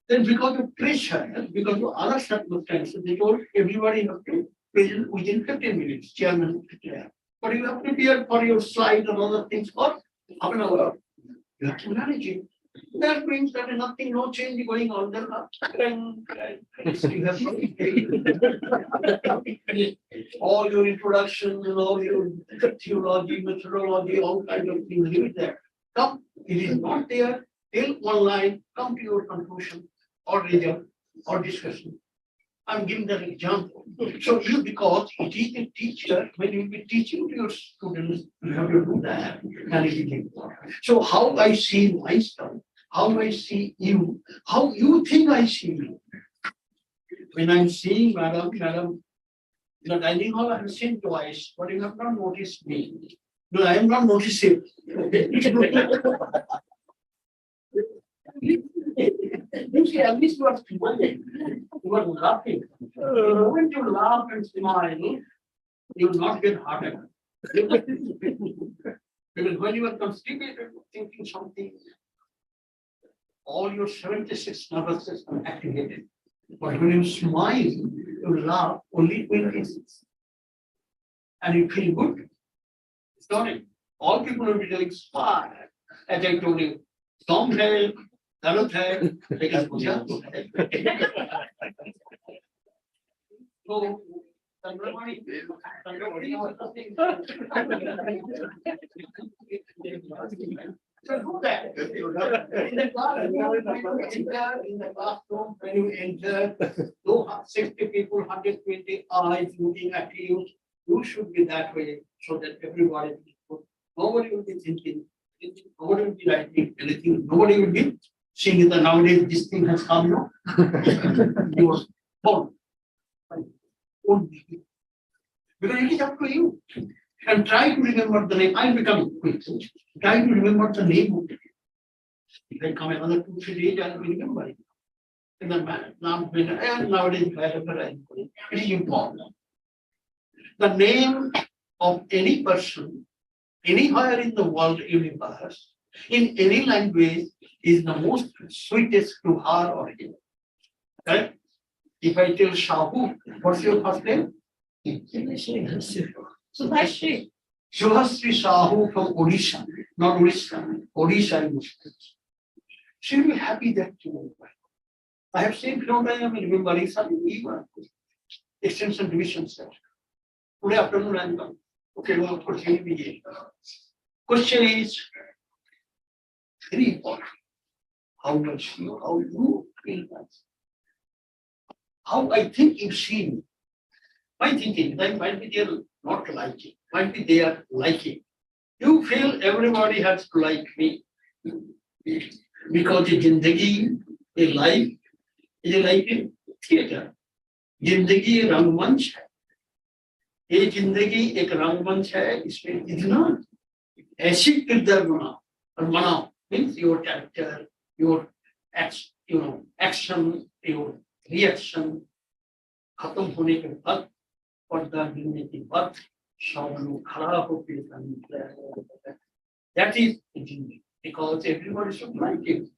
Speaker 3: Then because of pressure, because of other circumstances, they told everybody have to present within 15 minutes, chairman. But you have to prepare for your slide and other things for half an hour. You have to manage it. That means that nothing, no change going on. Then you have all your introduction and all your theology, methodology, all kinds of things, leave it there. Come, it is not there. Till one line, come to your conclusion or result or discussion. I'm giving that example. So you, because it is a teacher, when you be teaching to your students, you have to do that. And it is important. So how I see myself, how I see you, how you think I see you. When I'm seeing madam, in the dining hall, I have seen twice, but you have not noticed me. No, I am not noticing. You see, at least you are smiling. You are laughing. The moment you laugh and smile, you will not get heart attack. Because when you are constipated, thinking something, all your 76 nervous system activated. But when you smile, you laugh, only 20. And you feel good. It's not it. All people will be telling smile. As I told you, Tom had. So, do that. In the classroom, when you enter, 60 people, 120 eyes looking at you, you should be that way so that everybody will be. Nobody will be thinking, nobody will be writing anything, nobody will be seeing that nowadays this thing has come now. You are born. own name. Because it is up to you. And try to remember the name. I'm becoming quick. Try to remember the name of the name. If I come another 2-3 days, I'll be remembering. And then nowadays, it is important. The name of any person, anywhere in the world universe, in any language, is the most sweetest to her or him. Correct? If I tell Shahu, what's your first name?
Speaker 1: Subhashri.
Speaker 3: Subhashri Shahu from Odisha, not Odisha, Odisha in Muslim. She will be happy that you. I have seen from I am remembering some even extension division set. Today afternoon I am done. Okay, well, opportunity. Question is very important. How much you, how you feel that? How I think you see me. My thinking, that might be there not liking, might be they are liking. You feel everybody has to like me. Because a jindagi, a life, is like a theater. Jindagi a rangmanch hai. ये जिंदगी एक रंगमंच है इसमें इतना ऐसी किरदार बनाओ और बनाओ means your character, your action, your reaction खत्म होने के बाद पर्दा गिरने के बाद सब लोग खड़ा होकर that is the जिंदगी because everybody should like you.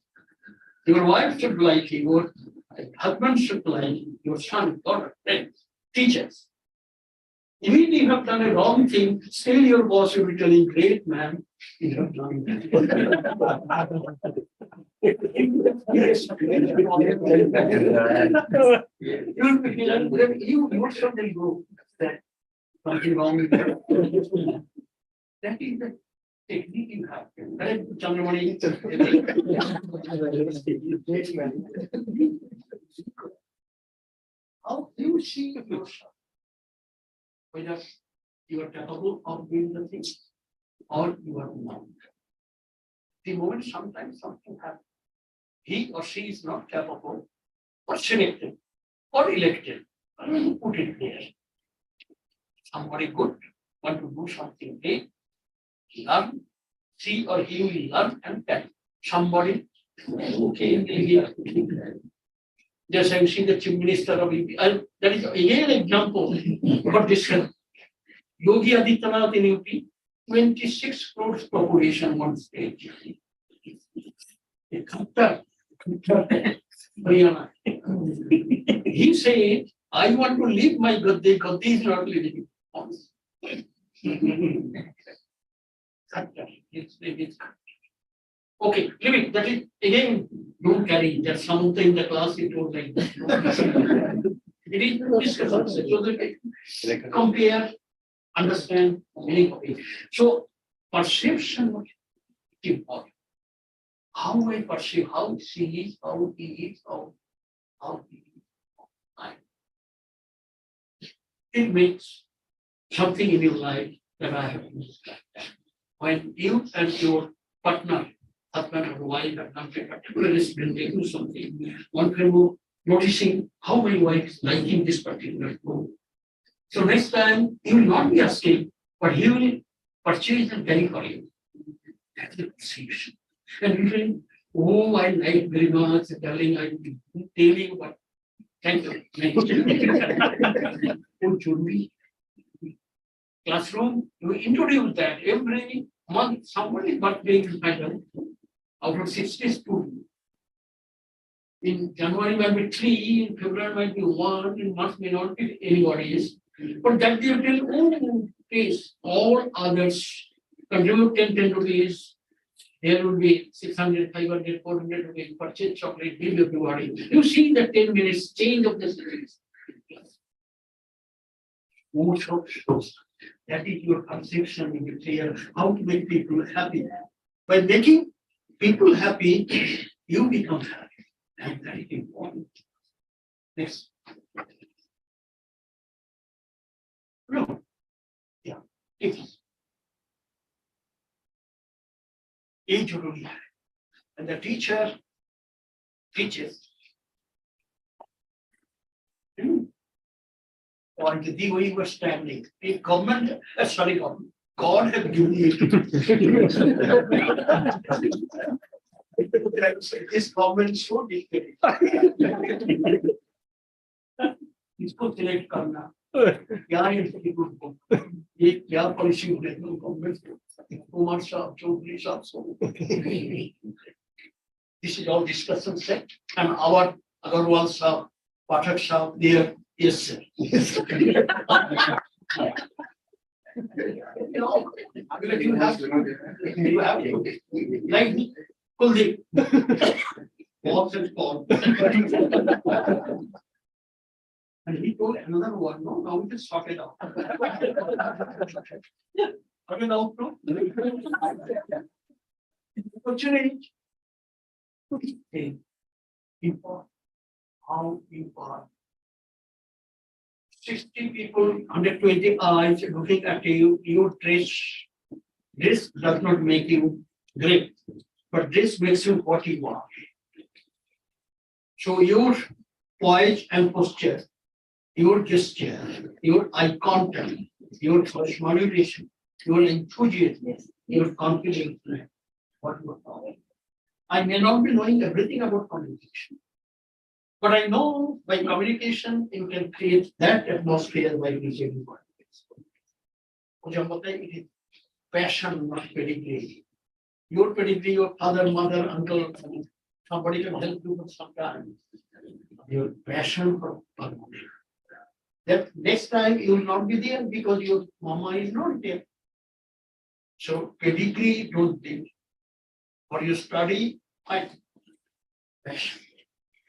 Speaker 3: Your wife should like you, your husband should like you, your son, daughter, friends, teachers. Even if you have done a wrong thing, still your boss will be telling, great man, you have done that. You will be feeling, you yourself will go, that something wrong with you. That is the technique you have. Correct, Chandramani? How do you see yourself? Whether you are capable of doing the thing or you are not. The moment sometimes something happens, he or she is not capable or selected or elected. I will put it there. Somebody good want to do something big, learn, she or he will learn and tell. Somebody okay, just I see the chief minister of that is again an example for this. Yogi Adityanath in UP, 26 crores population one stage. A Khattar, Haryana. He said, I want to leave my Gaddi. Gaddi is not living on. It's okay, leave it. That is again, don't carry. There's something in the class it was like that. It is discussion. So that compare, understand, meaning. So perception is important. How I perceive, how she is, how he is, how he is. It makes something in your life that I have used. When you and your partner, husband or wife, have something particularly when they do something, one can go noticing how my wife is liking this particular food. So next time he will not be asking, but he will purchase and carry for you. That's the perception. And usually, oh, I like very much, darling, I will tell you what. Thank you. What should we? Classroom, you introduce that every month, somebody's birthday is matter. Out of 60 students. In January might be 3, in February might be 1, in March may not be anybody's. But that they will tell, oh, please, all others contribute 10 rupees. There will be 600, 500, 400 rupees purchase chocolate, give everybody. You see the 10 minutes change of the series. Mood shows. That is your perception in your clear how to make people happy. By making people happy, you become happy. And that is important. Next. No. Yeah. It is. Age only. And the teacher teaches. or the way you were standing. The government, sorry, God has given you. This government is so dictated. इसको select करना क्या ये क्या policy होने government Kumar साहब चौधरी साहब this is all discussion set and our Agarwal sahab, Pathak sahab, there, yes sir. You have to, like Kuldeep. Box and call. And he told another one, no, now we can sort it out. Sort it out, no? Opportunity. People, how people, 60 people, 120 eyes looking at you, your dress. This does not make you great, but this makes you what you are. So your poise and posture, your gesture, your eye contact, your modulation, your enthusiasm, your confidence, what you are. I may not be knowing everything about communication, but I know by communication you can create that atmosphere by receiving confidence. It is passion, not pedigree. Your pedigree, your father, mother, uncle, somebody can help you with some time. Your passion for promotion. That next time you will not be there because your mama is not there. So pedigree don't think. For your study, I passion.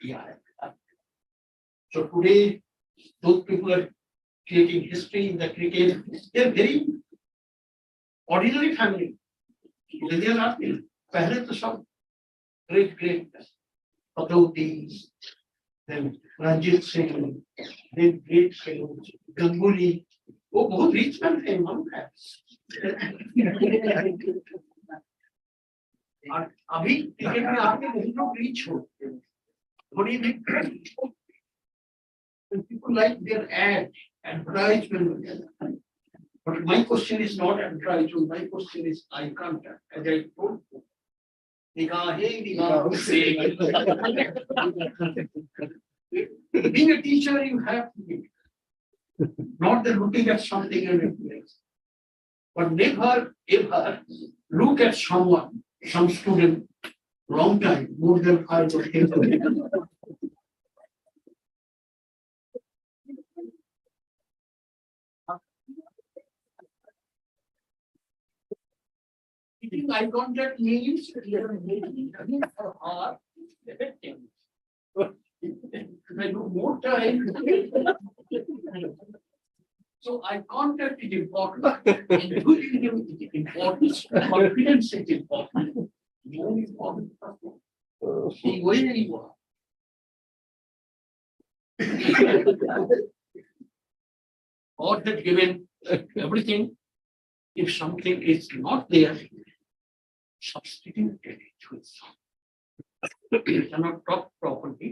Speaker 3: Yeah. So today, those people are creating history in the cricket. They are very ordinary family. They are not parents to some great Padoti, then Ranjit Singh, then great Ganguly. Oh, बहुत rich man थे हम अभी cricket में आपके बहुत लोग reach हो थोड़ी भी people like their advertisement. But my question is not advertisement. My question is eye contact. As I told you, being a teacher, you have to be not the looking at something and replace, but never ever look at someone, some student, long time, more than 5 or 10 years. Eye contact means you are making her heart effective. If I do more time, so eye contact is important, enthusiasm is important, confidence is important, more important. See where you are. God has given everything. If something is not there, substitute it with something. I cannot talk properly,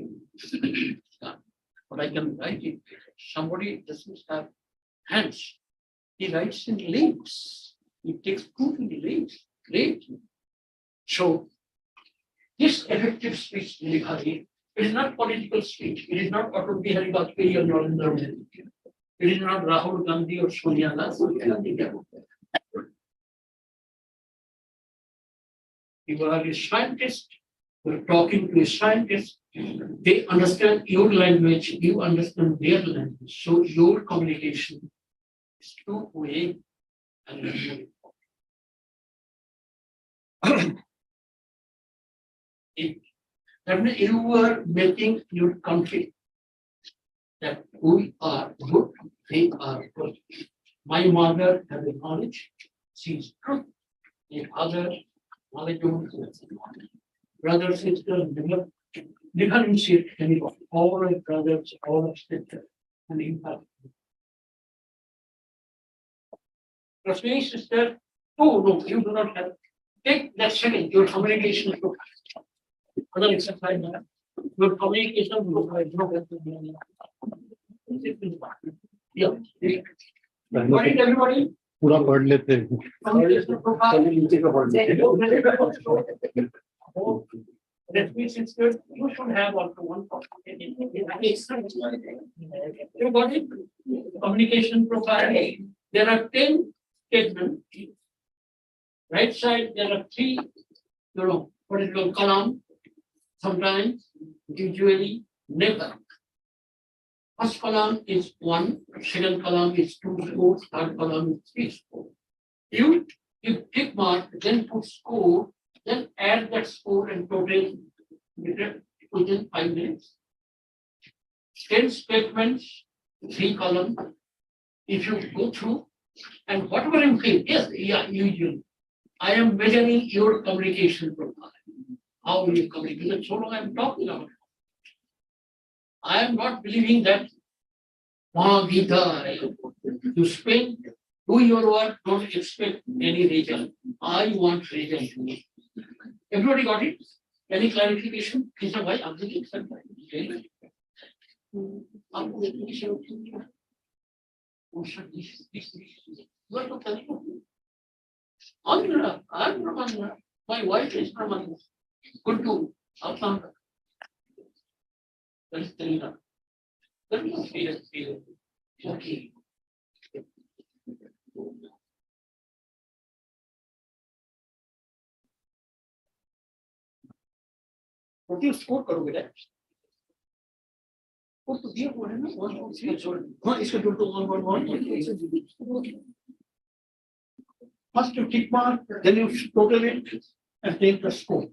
Speaker 3: but I can write it. Somebody doesn't have hands. He writes in leaves. He takes proof in the leaves. Great. So this effective speech, it is not political speech. It is not Atal Bihari Vajpayee or Narendra Modi. It is not Rahul Gandhi or Sonia Gandhi. You are a scientist, you are talking to a scientist, they understand your language, you understand their language. So your communication is two-way and very important. That means you are making your country that we are good, they are good. My mother has a knowledge, she is truth. My father brother, sister, differentiate anyone. All our brothers, all our sisters, and impact. Trustee sister, oh no, you do not have. Take that second, your communication. Other exercise, your communication. Yeah. Got it, everybody?
Speaker 5: पूरा पढ़ लेते हैं
Speaker 3: Communication profile.
Speaker 5: चलिए नीचे का पढ़ लेते हैं
Speaker 3: That means it's good. You should have also one. You got it? Communication profile. There are 10 statements. Right side, there are 3, what is called column. Sometimes, usually, never. First column is 1, second column is 2 scores, third column is 3 scores. You tick mark, then put score, then add that score and total within 5 minutes. 10 statements, 3 columns. If you go through and whatever you feel, yes, yeah, usually. I am measuring your communication profile. How you communicate? That's so long I'm talking about. I am not believing that Gita, you spend, do your work, don't expect any result. I want result. Everybody got it? Any clarification? Krishna bhai, aap dekhiye sir. Aapko dekhiye ki share hoती है? Oh, sir, this. You are not telling me. Andhra, I'm from Andhra. My wife is from Andhra. Good to Assam. That is Telangana. That is serious. Okay. What you score करोगे ना? वो तो दिया हुआ है ना 1 2 3 हाँ इसका total 1 1 1 First you tick mark, then you total it and take the score.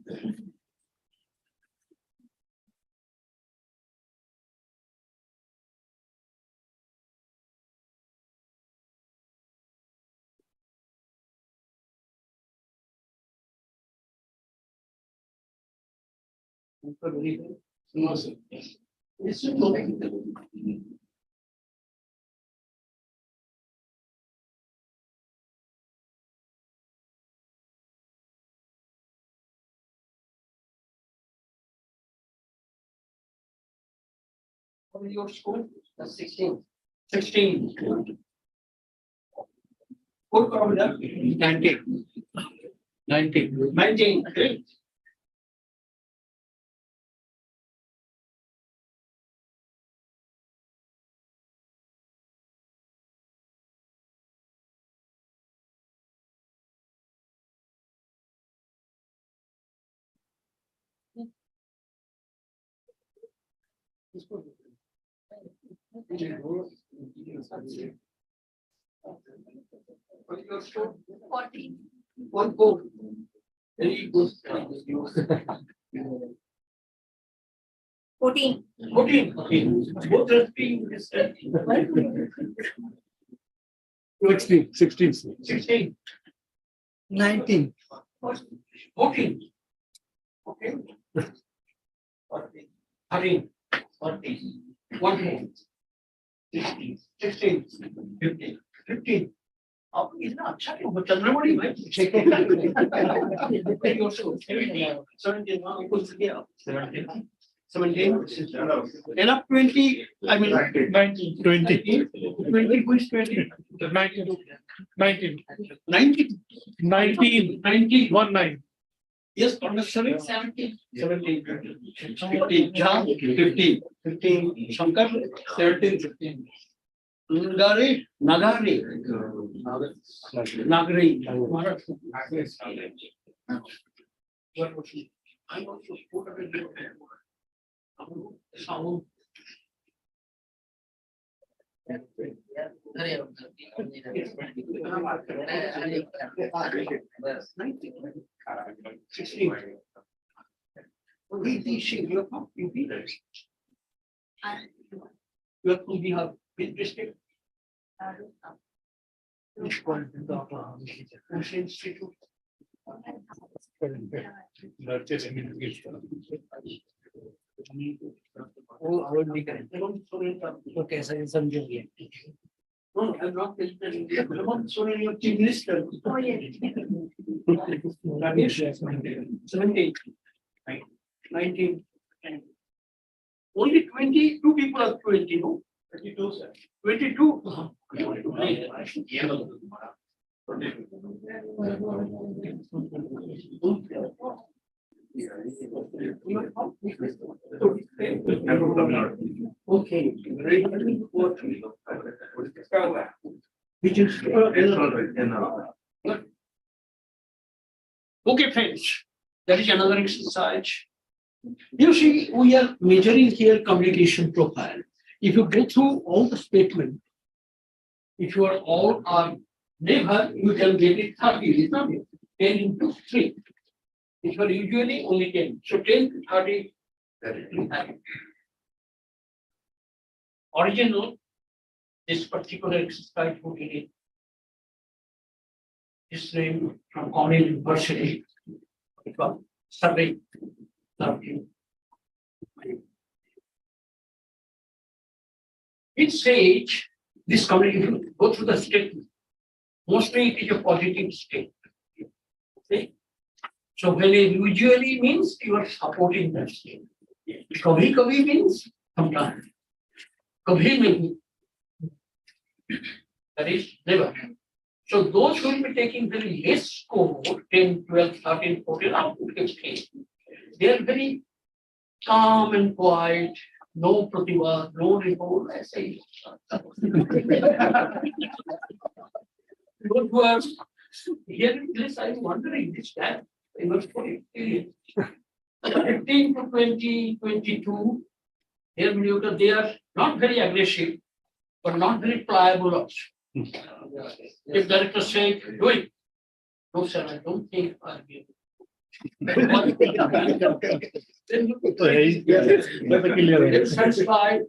Speaker 3: What is your score?
Speaker 6: That's 16.
Speaker 3: 16. What column is that? 19. 19. Great. What is your score?
Speaker 1: 14.
Speaker 3: 1 4. Very good.
Speaker 1: 14.
Speaker 3: 14. Both are being discussed.
Speaker 5: 16
Speaker 3: 16.
Speaker 4: 19.
Speaker 3: 14. Okay. 13. 14. 1 more. 16. 16. 15. 15. आप इतना अच्छा क्यों हो चंद्रमणि भाई 17 enough 20 I mean 19 20 who is 20 19 19 yes sorry 17 15 John 15 Shankar 17 15 Nagari I also spoke about sound. You have to be a big district. Which one? Which institute?
Speaker 4: वो avoid नहीं करें तो कैसा समझोगे
Speaker 3: No, I'm not telling you. I'm sorry, your chief minister.
Speaker 1: Oh, yes.
Speaker 3: 17, 19, only 22 people are 20, no? 22, sir. 22. Okay. Which is okay, friends. That is another exercise. You see, we are measuring here communication profile. If you go through all the statement, if you are all are never, you can get it 30, is not it? 10 into 3. If you are usually only 10. So 10 to 30. Original, this particular exercise put in it. This name from Cornell University. It was survey. It says this communication go through the statement. Mostly it is a positive state. Okay. So when it usually means you are supporting that state. Kabhi means sometimes. Kabhi nahi. That is never. So those who will be taking very less score, 10, 12, 13, 14, up to 15, they are very calm and quiet, no pratibha, no report, I say. Those who are hearing this, I'm wondering this time, they must for experience. 15 to 20, 22, they are not very aggressive, but not very pliable also. If director say, do it. No, sir, I don't think I'll be able. Then satisfied.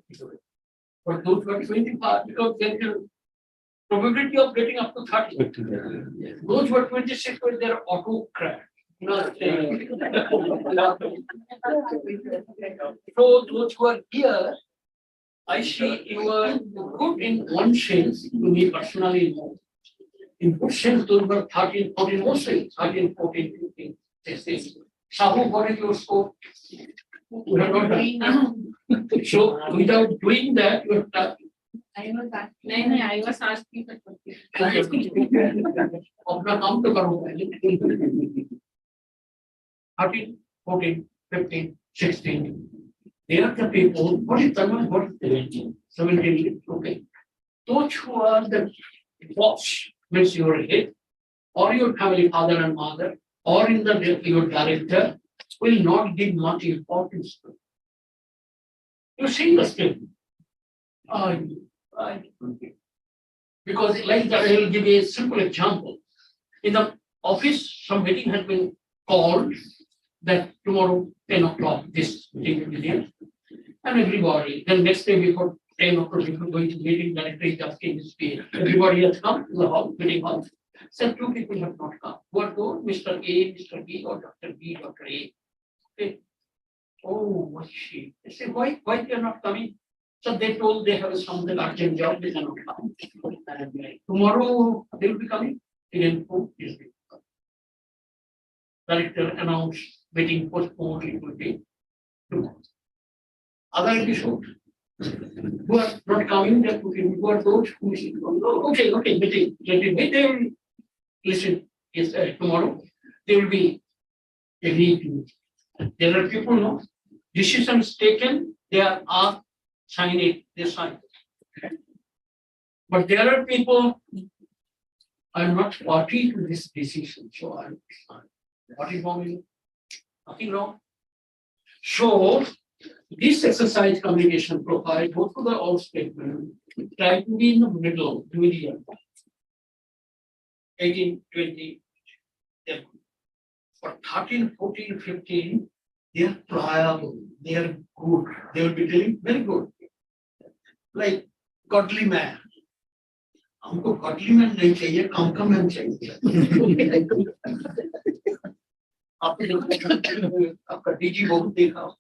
Speaker 3: But those who are 25, because then the probability of getting up to 30. Those who are 26, but they're auto crash. So those who are here, I see you are good in one sense, to me personally. In good sense, those were 13, 14, mostly 13, 14, 15. Sahu, what is your score? You have not done. So without doing that, you have done.
Speaker 1: I was asking. I was asking for
Speaker 3: अपना काम तो करो पहले 13, 14, 15, 16. They are the people, what is 17, 17, okay. Those who are the boss, means your head, or your family father and mother, or in the your director, will not give much importance to it. You see the statement. Because like that, I will give you a simple example. In the office, some meeting has been called that tomorrow 10 o'clock this meeting will be there. And everybody, then next day before 10 o'clock, people going to meeting, director is asking his speech. Everybody has come to the hall, meeting hall. Said 2 people have not come. What go? Mr. A, Mr. B, or Dr. B, Dr. A. Okay. Oh, what she? They say, why they are not coming? So they told they have some urgent job, they cannot come. And tomorrow they will be coming. Again, director announced meeting postponed, it will be tomorrow. Other episode, who are not coming, that who are those who is okay, meeting. They will listen. Yes, tomorrow they will be agreed to. There are people, no decisions taken, they are asked, sign it, they sign. But there are people, I'm not party to this decision, so I'm what is wrong? Nothing wrong. So this exercise communication profile, go to the all statement, try to be in the middle, medium. 18, 20, for 13, 14, 15, they are pliable, they are good, they will be doing very good. Like godly man. हमको godly man नहीं चाहिए, काम man चाहिए. आपका DG बहुत देखा.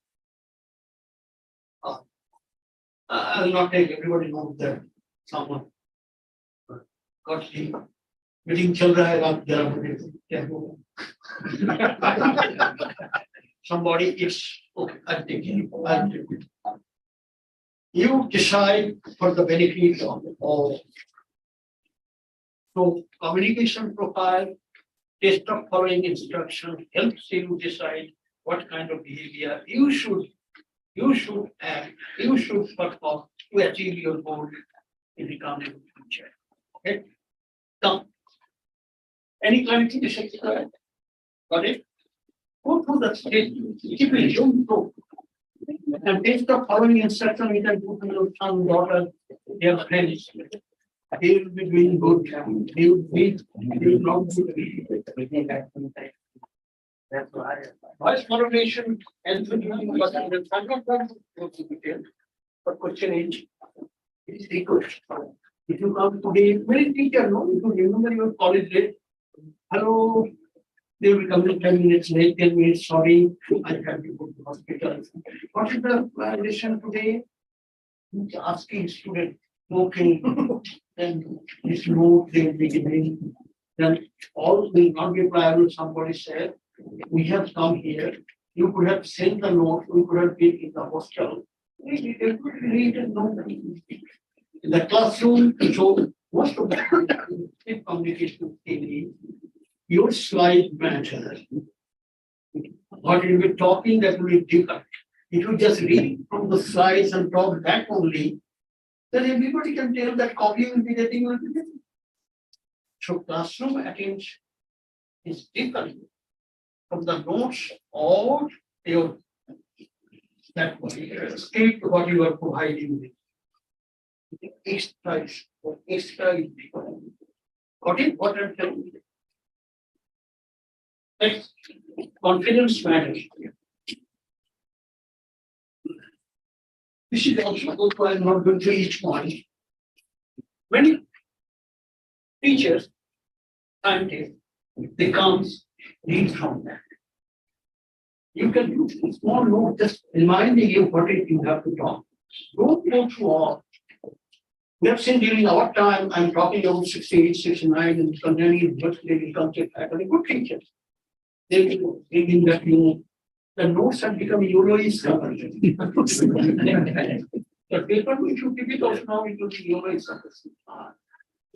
Speaker 3: I will not tell everybody knows that someone godly. Meeting चल रहा है आप जरा मुझे क्या होगा? Somebody is okay. I'll take it. You decide for the benefit of all. So communication profile, test of following instruction helps you decide what kind of behavior you should act, you should perform to achieve your goal in the coming future. Okay? Now, any clarification? Got it? Go through the stage, keep it, don't go. And based on following instruction, you can do to your son, daughter, their friends. They will be doing good. They will not be.
Speaker 4: That's why.
Speaker 3: Voice motivation and I'm not going to go to detail, but question is the question. If you come today, many teacher know, if you remember your college days, hello, they will come in 10 minutes late, 10 minutes, sorry, I have to go to hospital. What is the violation today? Asking student, okay, then this note they will be giving, then all will not be pliable, somebody said, we have come here, you could have sent the note, we could have been in the hostel. We could read and know. In the classroom, so most of the communication TV, your slide matters. What you will be talking, that will be different. If you just read from the slides and talk that only, then everybody can tell that copy will be getting will be getting. So classroom attention is different from the notes or your that state what you are providing with. Extra is different. Got it? What I'm telling you. Next, confidence matters. This is also good, so I'm not going to each point. Many teachers, scientists, they comes read from that. You can do a small note just reminding you what it you have to talk. Don't go through all. We have seen during our time, I'm talking about 68, 69, and continuing birthday will come to faculty, good teachers. They will bring that the notes have become Euroist. The paper which you give it also now it will be Euroist.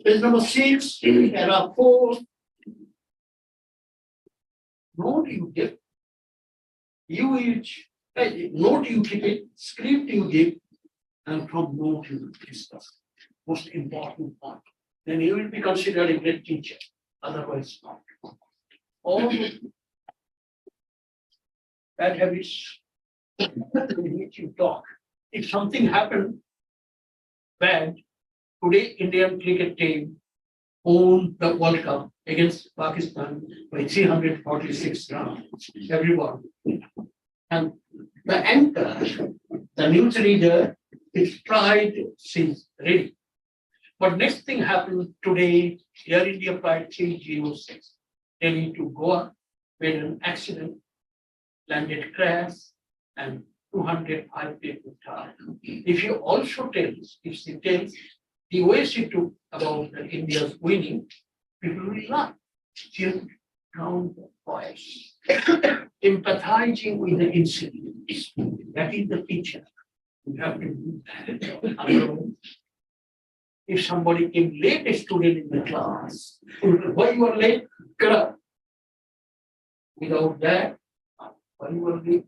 Speaker 3: Page number 6, paragraph 4. Note you give, note you keep it, script you give, and from note you will discuss. Most important part. Then you will be considered a great teacher, otherwise not. All bad habits in which you talk. If something happened bad, today Indian cricket team won the World Cup against Pakistan by 346 runs. Everyone. And the anchor, the news reader, is tried, she's ready. But next thing happened today, Air India flight 306, Delhi to Goa, made an accident, landed crash, and 205 people died. If she tells the way she took about India's winning, people will laugh. She'll count the voice. Empathizing with the incident. That is the teacher. You have to do that. If somebody came late, a student in the class, why you are late? Without that, why you are late?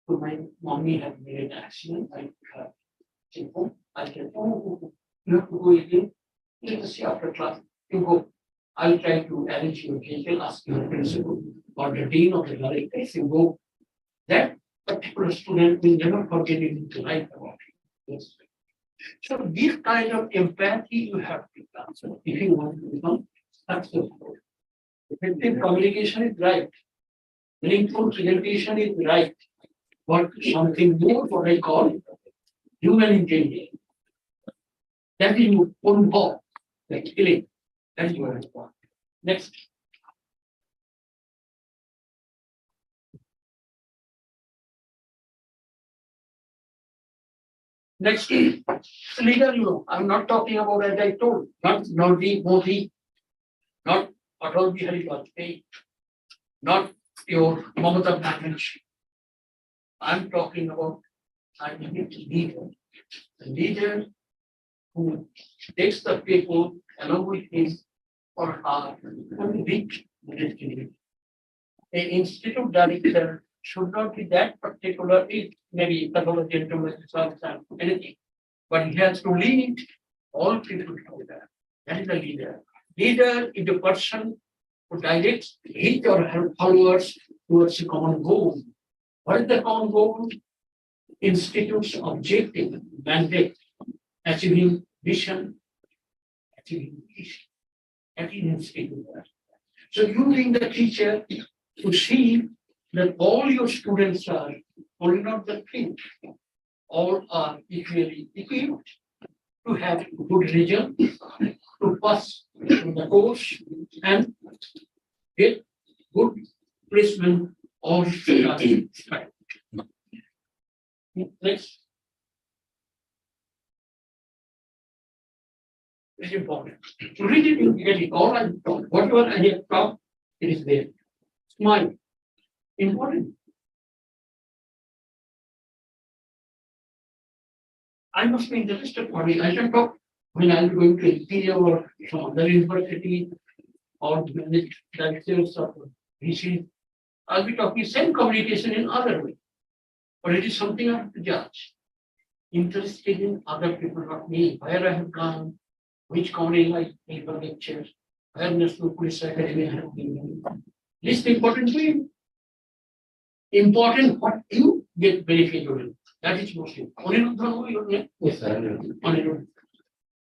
Speaker 3: So my mommy had made an accident. I can you have to go again. Let us see after class. You go. I'll try to arrange your vehicle, ask your principal or the dean of the director. You go. That particular student will never forget it in life about it. Yes. So this kind of empathy you have to transfer if you want to become successful. Effective communication is right. Meaningful presentation is right. But something more what I call human intelligence. That is your own fault, like killing. That is your fault. Next. Next, leader, I'm not talking about as I told, not Modi, not Atal Bihari Vajpayee, not your Mamata Banerjee. I'm talking about scientific leader. A leader who takes the people along with him or her and reach the destiny. An institute director should not be that particular, it maybe pathology, gentleman, anything. But he has to lead all people together. That is the leader. Leader is the person who directs his or her followers towards a common goal. What is the common goal? Institute's objective, mandate, achieving vision, achieving vision. That is institute. So you being the teacher to see that all your students are only not the king, all are equally equipped to have good result, to pass the course and get good placement or study. Next. It's important. To read it, you get it all and whatever I have taught, it is there. Smile. Important. I must be interested for me. I can talk when I'm going to Imperial or some other university or manage directors of VC. I'll be talking same communication in other way. But it is something I have to judge. Interested in other people, not me, where I have gone, which college I paper lectures, where National Police Academy I have been. Least important to you. Important what you get benefit of it. That is most important. Yes, sir.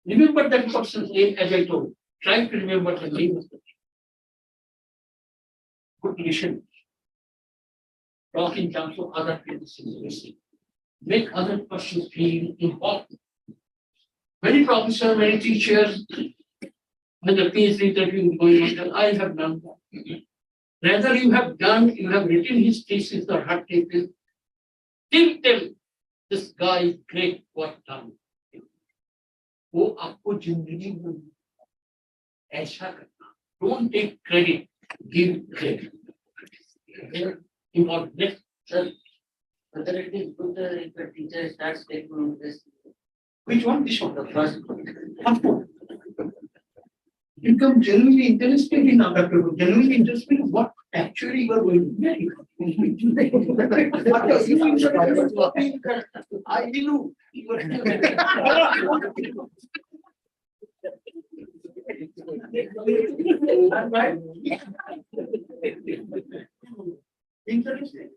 Speaker 3: Remember that person's name as I told. Try to remember the name of the person. Good listen. Talk in terms of other people's situation. Make other persons feel important. Many professors, many teachers, when the PhD interview is going on, I have done that. Rather you have written his thesis or her thesis, tell them this guy is great work done. वो आपको जिंदगी में ऐसा करना. Don't take credit, give credit. Important.
Speaker 6: Sir, whether it is good if a teacher starts taking this.
Speaker 3: Which one? This one.
Speaker 6: The first.
Speaker 3: Of course. Become genuinely interested in other people, genuinely interested in what actually you are going to marry. I knew. Interesting.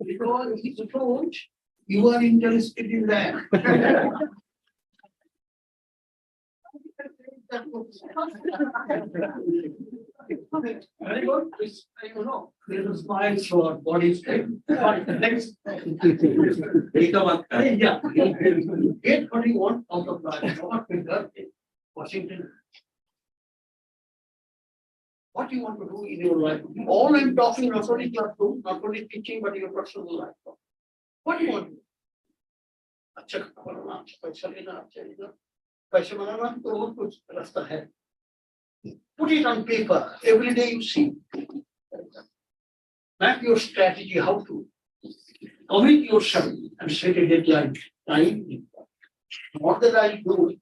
Speaker 3: Because his approach, you are interested in that. Very good. You know, there's a smile through our body state. Next. Yeah. Get what you want out of life. Not figure Washington. What you want to do in your life? All I'm talking not only classroom, not only teaching, but your personal life. What do you want to do? अच्छा बनाना, पैसा लेना, अच्छा लेना, पैसा बनाना तो बहुत कुछ रास्ता है. Put it on paper. Every day you see. Map your strategy, how to commit yourself and set a deadline. Time. What that I do.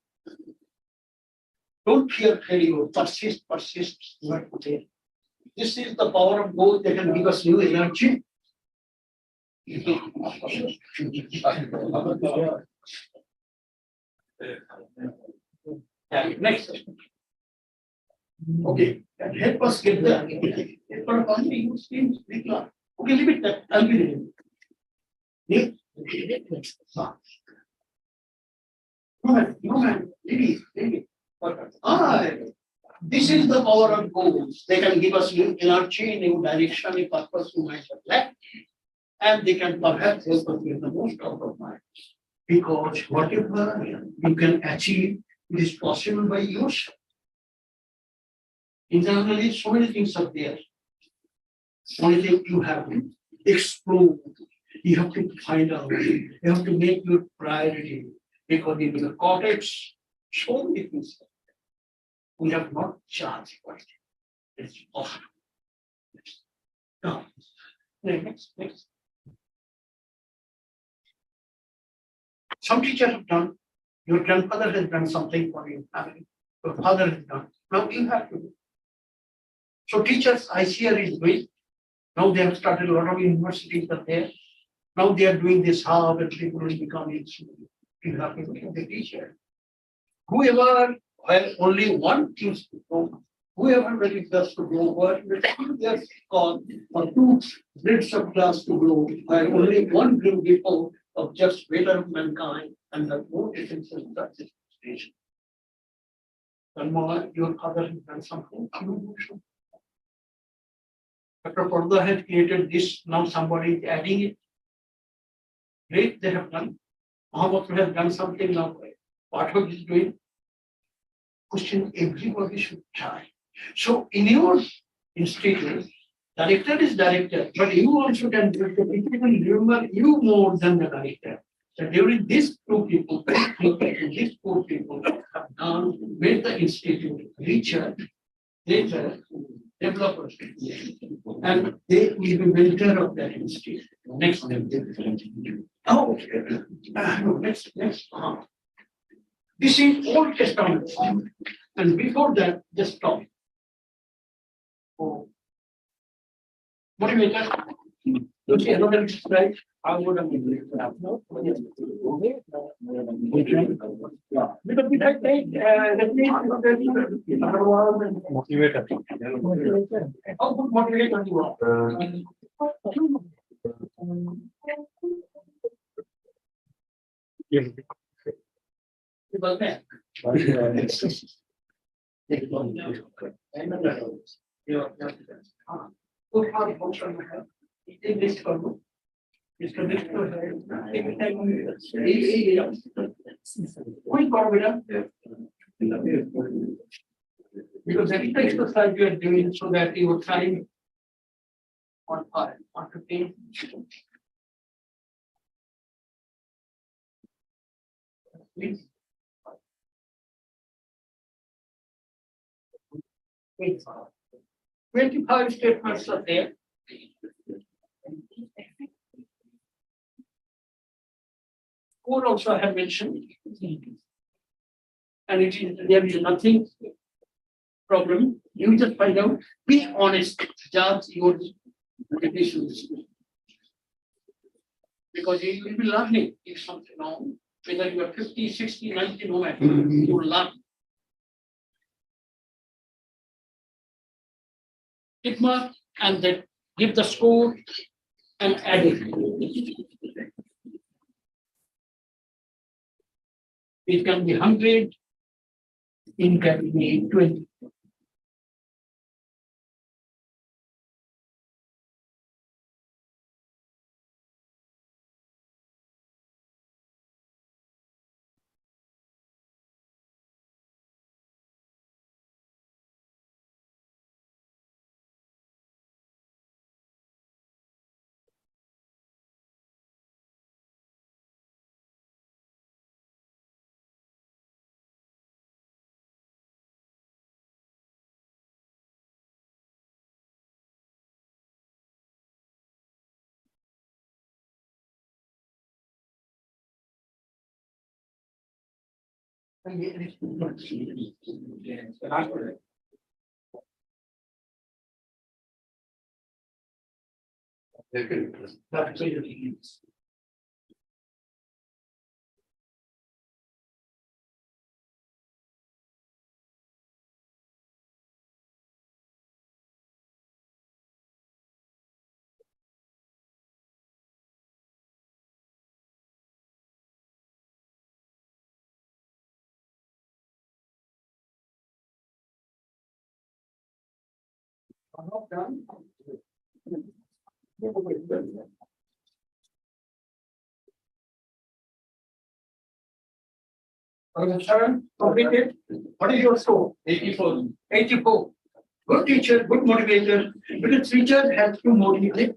Speaker 3: Don't fear failure. Persist. This is the power of God that can give us new energy. Next. Okay, and help us get the okay, leave it that. I'll be ready. No man, leave it. This is the power of goals. They can give us new energy, new direction, a purpose we might have left, and they can perhaps help us get the most out of life. Because whatever you can achieve, it is possible by yourself. Internally, so many things are there. Only thing you have to explore. You have to find out. You have to make your priority. Because in the cortex, so many things. We have not charged for it. It's offered. Now, next. Some teachers have done, your grandfather has done something for your family, your father has done, now you have to do. So teachers, ICR is doing, now they have started, a lot of universities are there. Now they are doing this, how and people will become student. You have to be the teacher. Whoever, well, only one choose to go, whoever really does to go, or just call, or two grades of class to grow, while only one group people of just better of mankind and have no difference in that station. And more, your father has done something, you do so. Dr. Parda has created this, now somebody is adding it. Great, they have done. Muhammad has done something now. What are you doing? Question everybody should try. So in your institute, director is director, but you also can remember you more than the director. So during these two people, these four people have done, made the institute richer, later, developers, and they will be mentor of that institute. Next, oh, no, next. This is Old Testament, and before that, just stop. Oh. Motivator. Okay, another slide. I would have been no. Because we like
Speaker 5: Motivator.
Speaker 3: how good motivator you are.
Speaker 5: Yes.
Speaker 3: People back. Because every exercise you are doing so that you are trying on 15. Please. 25 statements are there. Four also I have mentioned. And it is, there is nothing problem. You just find out, be honest, judge your motivations. Because you will be learning if something wrong, whether you are 50, 60, 90, no matter, you will learn. Tick mark and then give the score and add it. It can be 100, it can be 20. Sharon, completed. What is your score? 84. 84. Good teacher, good motivator. Because teachers have to motivate,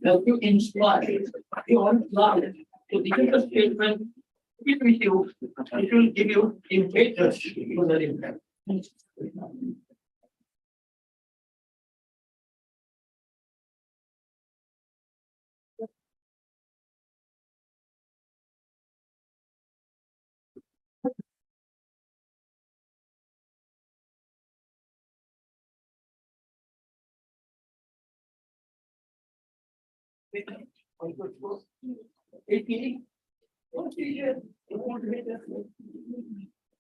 Speaker 3: have to inspire. You all learn. So this is the statement. It will give you impetus for the impact.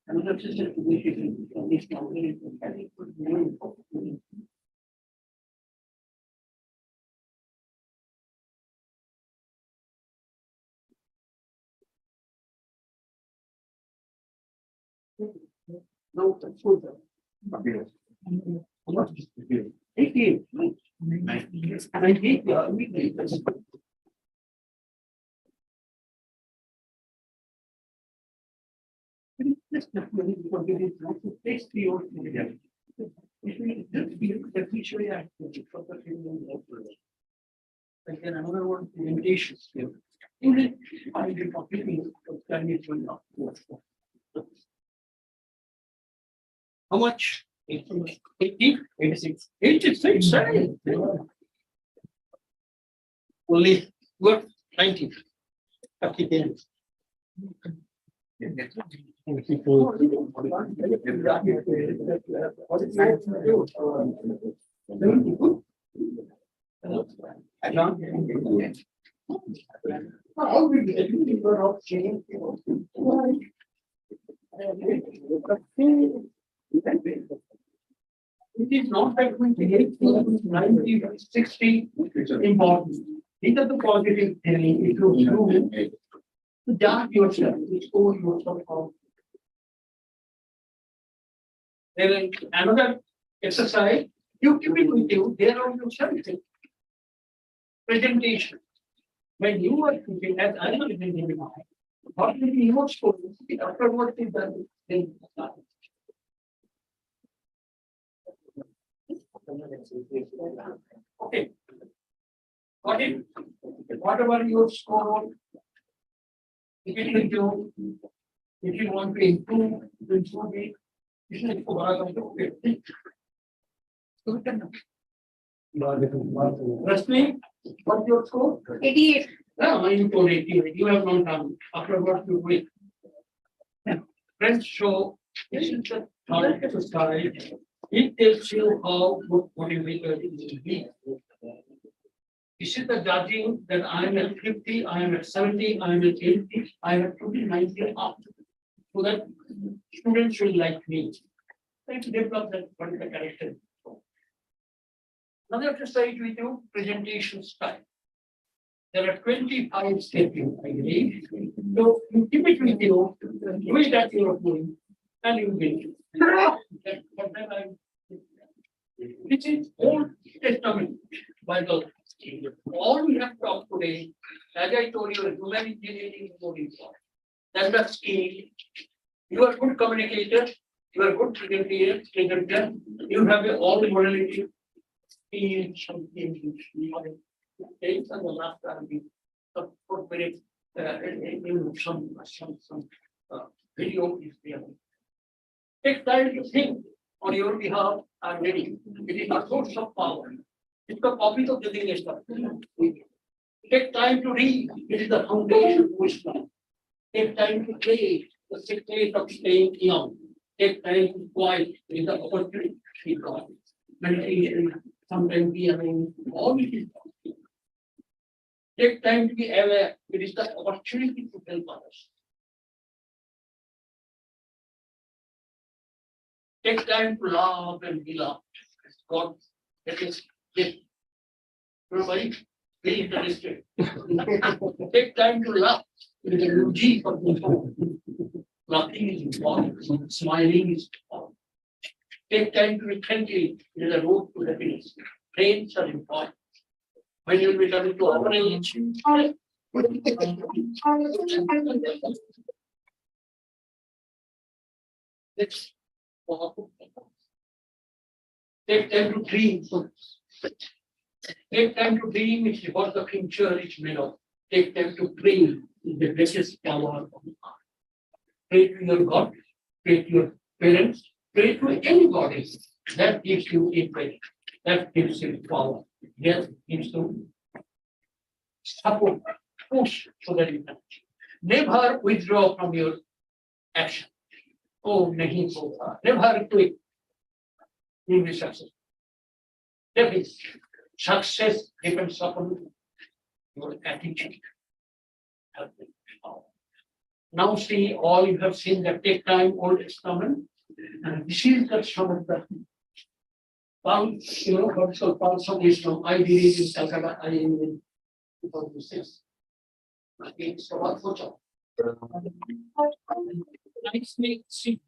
Speaker 3: Another system to which you can this company no, that's good. 88. 98, yeah, we This definitely because it is not to place the old media. It will just be the future activity for the human operation. Again, another one, limitations here. English, I will completely understand it will not. How much? 80, 86, 86, sorry. Only what 90. 30 It is not that 28, 90, 60 important. These are the positive things. It will improve to judge yourself, to score yourself out. There is another exercise, you keep it with you, there are yourself. Presentation. When you are thinking, as I am thinking, what will be your score? After what is done, then okay. Got it? Whatever your score, if you want to improve it, you should Wrestling, what's your score?
Speaker 1: 88.
Speaker 3: No, you told 88. You have not done after what you wait. Friends show this is the third exercise. It tells you how good motivator is to be. This is the judging that I am at 50, I am at 70, I am at 80, I am at 20, 90 up. So that students will like me. Try to develop that particular character. Another exercise with you, presentation style. There are 25 steps, I believe. So you keep it with you, do it at your doing, and you will. This is Old Testament Bible. All we have talked today, as I told you, human engineering is more important. That's the skill. You are good communicator, you are good presenter, you have all the morality. Something takes on the last some 4 minutes some video is there. Take time to think on your behalf. I'm ready. It is a source of power. It's the office of the minister. Take time to read. It is the foundation of wisdom. Take time to play. The secret of staying young. Take time to quiet. It is the opportunity to see God. Meditation. Sometimes we are in all it is. Take time to be aware. It is the opportunity to help others. Take time to laugh and be loved. God, that is this. Everybody, be interested. Take time to laugh. It is a G for people. Laughing is important. Smiling is important. Take time to be friendly. It is a road to happiness. Trains are important. When you will be coming to our age, let's take time to dream. Take time to dream is what the future is made of. Take time to pray is the greatest power of the heart. Pray to your God, pray to your parents, pray to anybody. That gives you a prayer. That gives you power. That gives you support, push so that you can. Never withdraw from your action. Oh, nahi hoga. Never quit. You will be successful. That is, success depends upon your attitude. Now see, all you have seen that take time, old experiment, and this is the some of the what's called pulse of wisdom. I did it in Calcutta, I in 2006. Okay, so what for job? Nice meet, see.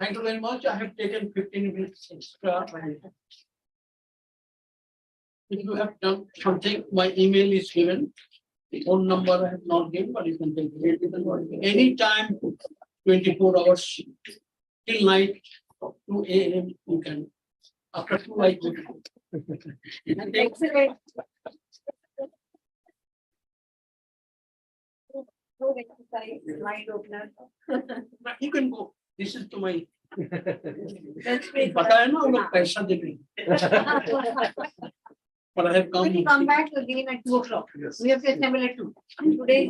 Speaker 3: Thank you very much. I have taken 15 minutes extra. If you have done something, my email is given. The phone number I have not given, but you can take it. Anytime, 24 hours till night, 2 a.m. you can. After 2 I go.
Speaker 1: Excellent. Good exercise, mind opener.
Speaker 3: You can go. This is to my.
Speaker 1: That's great.
Speaker 3: पता है ना वो लोग पैसा देंगे. But I have
Speaker 1: We will come back again at 2 o'clock.
Speaker 2: Yes.
Speaker 1: We have to assemble at 2. Today is